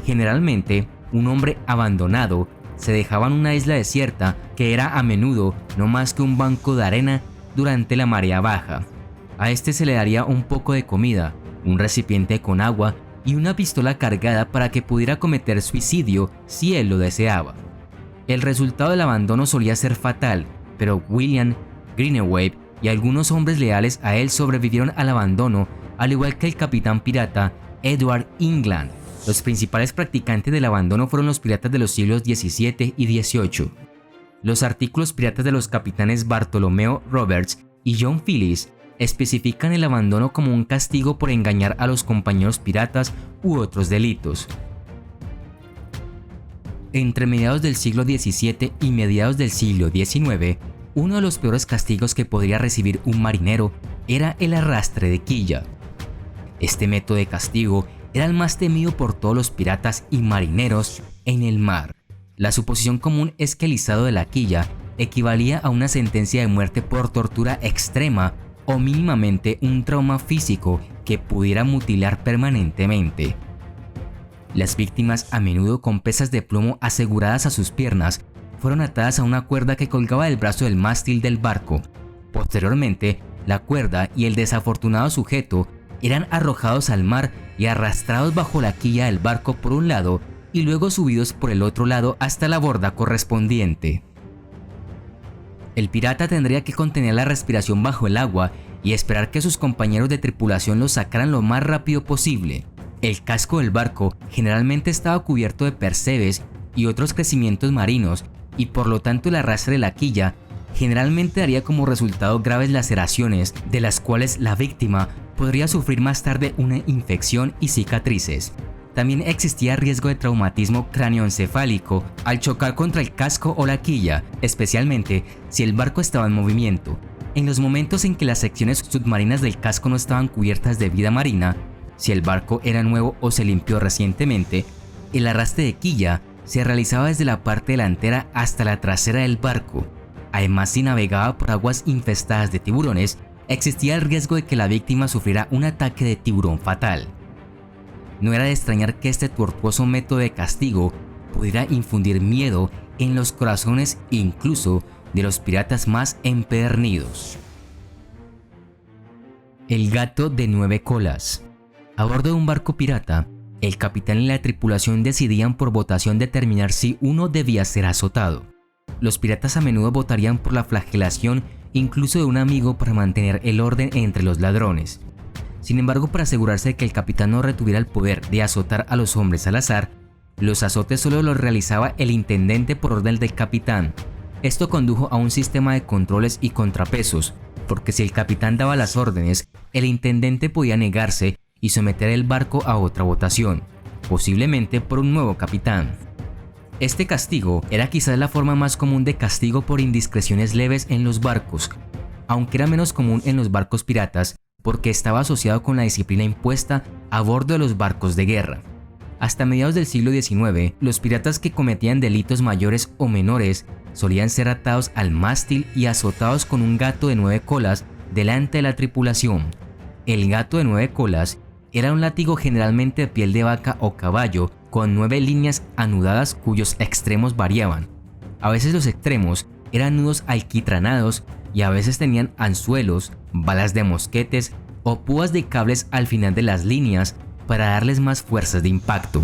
Generalmente, un hombre abandonado se dejaba en una isla desierta que era a menudo no más que un banco de arena durante la marea baja. A este se le daría un poco de comida, un recipiente con agua y una pistola cargada para que pudiera cometer suicidio si él lo deseaba. El resultado del abandono solía ser fatal, pero William Greenaway y algunos hombres leales a él sobrevivieron al abandono, al igual que el capitán pirata Edward England. Los principales practicantes del abandono fueron los piratas de los siglos XVII y XVIII. Los artículos piratas de los capitanes Bartolomeo Roberts y John Phillips especifican el abandono como un castigo por engañar a los compañeros piratas u otros delitos. Entre mediados del siglo XVII y mediados del siglo XIX, uno de los peores castigos que podría recibir un marinero era el arrastre de quilla. Este método de castigo era el más temido por todos los piratas y marineros en el mar. La suposición común es que el izado de la quilla equivalía a una sentencia de muerte por tortura extrema o mínimamente un trauma físico que pudiera mutilar permanentemente. Las víctimas, a menudo con pesas de plomo aseguradas a sus piernas, fueron atadas a una cuerda que colgaba del brazo del mástil del barco. Posteriormente, la cuerda y el desafortunado sujeto eran arrojados al mar y arrastrados bajo la quilla del barco por un lado y luego subidos por el otro lado hasta la borda correspondiente. El pirata tendría que contener la respiración bajo el agua y esperar que sus compañeros de tripulación lo sacaran lo más rápido posible. El casco del barco generalmente estaba cubierto de percebes y otros crecimientos marinos, y por lo tanto el arrastre de la quilla generalmente daría como resultado graves laceraciones, de las cuales la víctima podría sufrir más tarde una infección y cicatrices. También existía riesgo de traumatismo cráneoencefálico al chocar contra el casco o la quilla, especialmente si el barco estaba en movimiento. En los momentos en que las secciones submarinas del casco no estaban cubiertas de vida marina, si el barco era nuevo o se limpió recientemente, el arrastre de quilla se realizaba desde la parte delantera hasta la trasera del barco. Además, si navegaba por aguas infestadas de tiburones, existía el riesgo de que la víctima sufriera un ataque de tiburón fatal. No era de extrañar que este tortuoso método de castigo pudiera infundir miedo en los corazones incluso de los piratas más empedernidos. El gato de 9 colas. A bordo de un barco pirata, el capitán y la tripulación decidían por votación determinar si uno debía ser azotado. Los piratas a menudo votarían por la flagelación incluso de un amigo para mantener el orden entre los ladrones. Sin embargo, para asegurarse de que el capitán no retuviera el poder de azotar a los hombres al azar, los azotes solo los realizaba el intendente por orden del capitán. Esto condujo a un sistema de controles y contrapesos, porque si el capitán daba las órdenes, el intendente podía negarse y someter el barco a otra votación, posiblemente por un nuevo capitán. Este castigo era quizás la forma más común de castigo por indiscreciones leves en los barcos, aunque era menos común en los barcos piratas porque estaba asociado con la disciplina impuesta a bordo de los barcos de guerra. Hasta mediados del siglo XIX, los piratas que cometían delitos mayores o menores solían ser atados al mástil y azotados con un gato de 9 colas delante de la tripulación. El gato de 9 colas era un látigo generalmente de piel de vaca o caballo con 9 líneas anudadas cuyos extremos variaban. A veces los extremos eran nudos alquitranados y a veces tenían anzuelos, balas de mosquetes o púas de cables al final de las líneas para darles más fuerzas de impacto.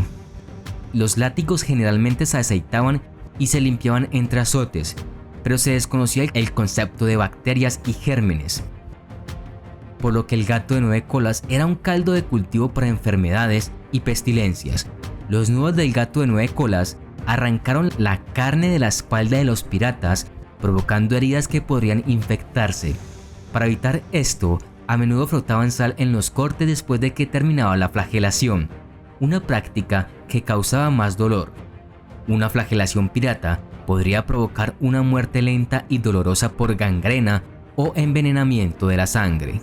Los látigos generalmente se aceitaban y se limpiaban entre azotes, pero se desconocía el concepto de bacterias y gérmenes, por lo que el gato de 9 colas era un caldo de cultivo para enfermedades y pestilencias. Los nudos del gato de 9 colas arrancaron la carne de la espalda de los piratas, provocando heridas que podrían infectarse. Para evitar esto, a menudo frotaban sal en los cortes después de que terminaba la flagelación, una práctica que causaba más dolor. Una flagelación pirata podría provocar una muerte lenta y dolorosa por gangrena o envenenamiento de la sangre.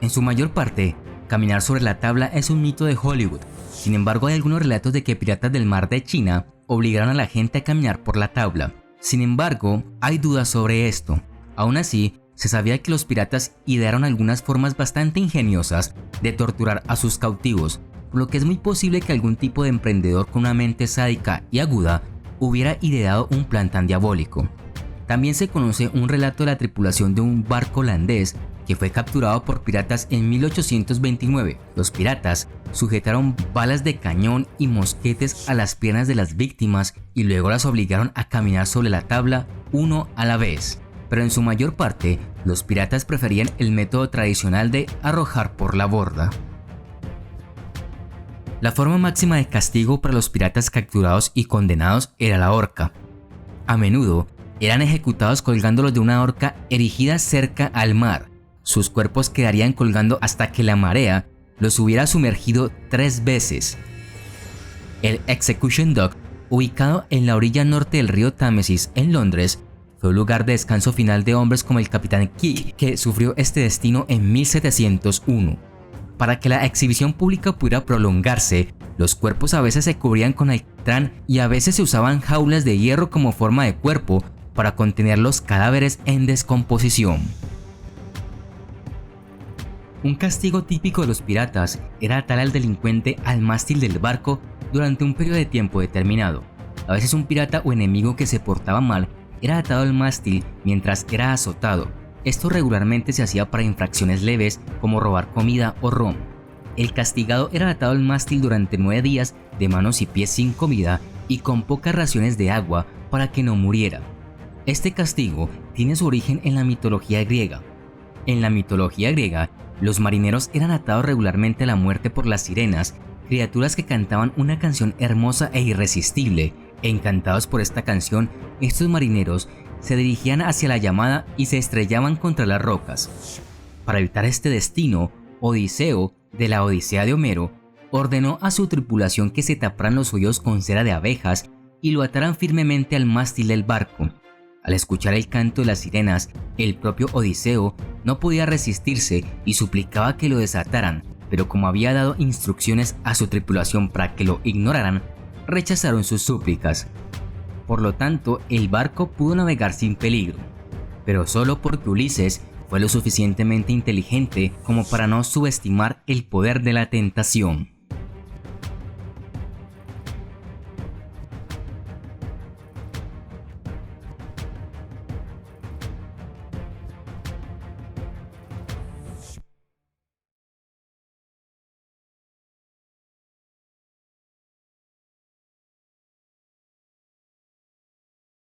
En su mayor parte, caminar sobre la tabla es un mito de Hollywood. Sin embargo, hay algunos relatos de que piratas del mar de China obligaron a la gente a caminar por la tabla. Sin embargo, hay dudas sobre esto. Aún así, se sabía que los piratas idearon algunas formas bastante ingeniosas de torturar a sus cautivos, por lo que es muy posible que algún tipo de emprendedor con una mente sádica y aguda hubiera ideado un plan tan diabólico. También se conoce un relato de la tripulación de un barco holandés que fue capturado por piratas en 1829. Los piratas sujetaron balas de cañón y mosquetes a las piernas de las víctimas y luego las obligaron a caminar sobre la tabla uno a la vez. Pero en su mayor parte, los piratas preferían el método tradicional de arrojar por la borda. La forma máxima de castigo para los piratas capturados y condenados era la horca. A menudo, eran ejecutados colgándolos de una horca erigida cerca al mar. Sus cuerpos quedarían colgando hasta que la marea los hubiera sumergido 3 veces. El Execution Dock, ubicado en la orilla norte del río Támesis en Londres, fue un lugar de descanso final de hombres como el capitán Kidd, que sufrió este destino en 1701. Para que la exhibición pública pudiera prolongarse, los cuerpos a veces se cubrían con alquitrán y a veces se usaban jaulas de hierro como forma de cuerpo para contener los cadáveres en descomposición. Un castigo típico de los piratas era atar al delincuente al mástil del barco durante un periodo de tiempo determinado. A veces un pirata o enemigo que se portaba mal era atado al mástil mientras era azotado. Esto regularmente se hacía para infracciones leves como robar comida o ron. El castigado era atado al mástil durante 9 días de manos y pies sin comida y con pocas raciones de agua para que no muriera. Este castigo tiene su origen en la mitología griega. En la mitología griega, los marineros eran atados regularmente a la muerte por las sirenas, criaturas que cantaban una canción hermosa e irresistible. Encantados por esta canción, estos marineros se dirigían hacia la llamada y se estrellaban contra las rocas. Para evitar este destino, Odiseo, de la Odisea de Homero, ordenó a su tripulación que se taparan los oídos con cera de abejas y lo ataran firmemente al mástil del barco. Al escuchar el canto de las sirenas, el propio Odiseo no podía resistirse y suplicaba que lo desataran, pero como había dado instrucciones a su tripulación para que lo ignoraran, rechazaron sus súplicas. Por lo tanto, el barco pudo navegar sin peligro, pero solo porque Ulises fue lo suficientemente inteligente como para no subestimar el poder de la tentación.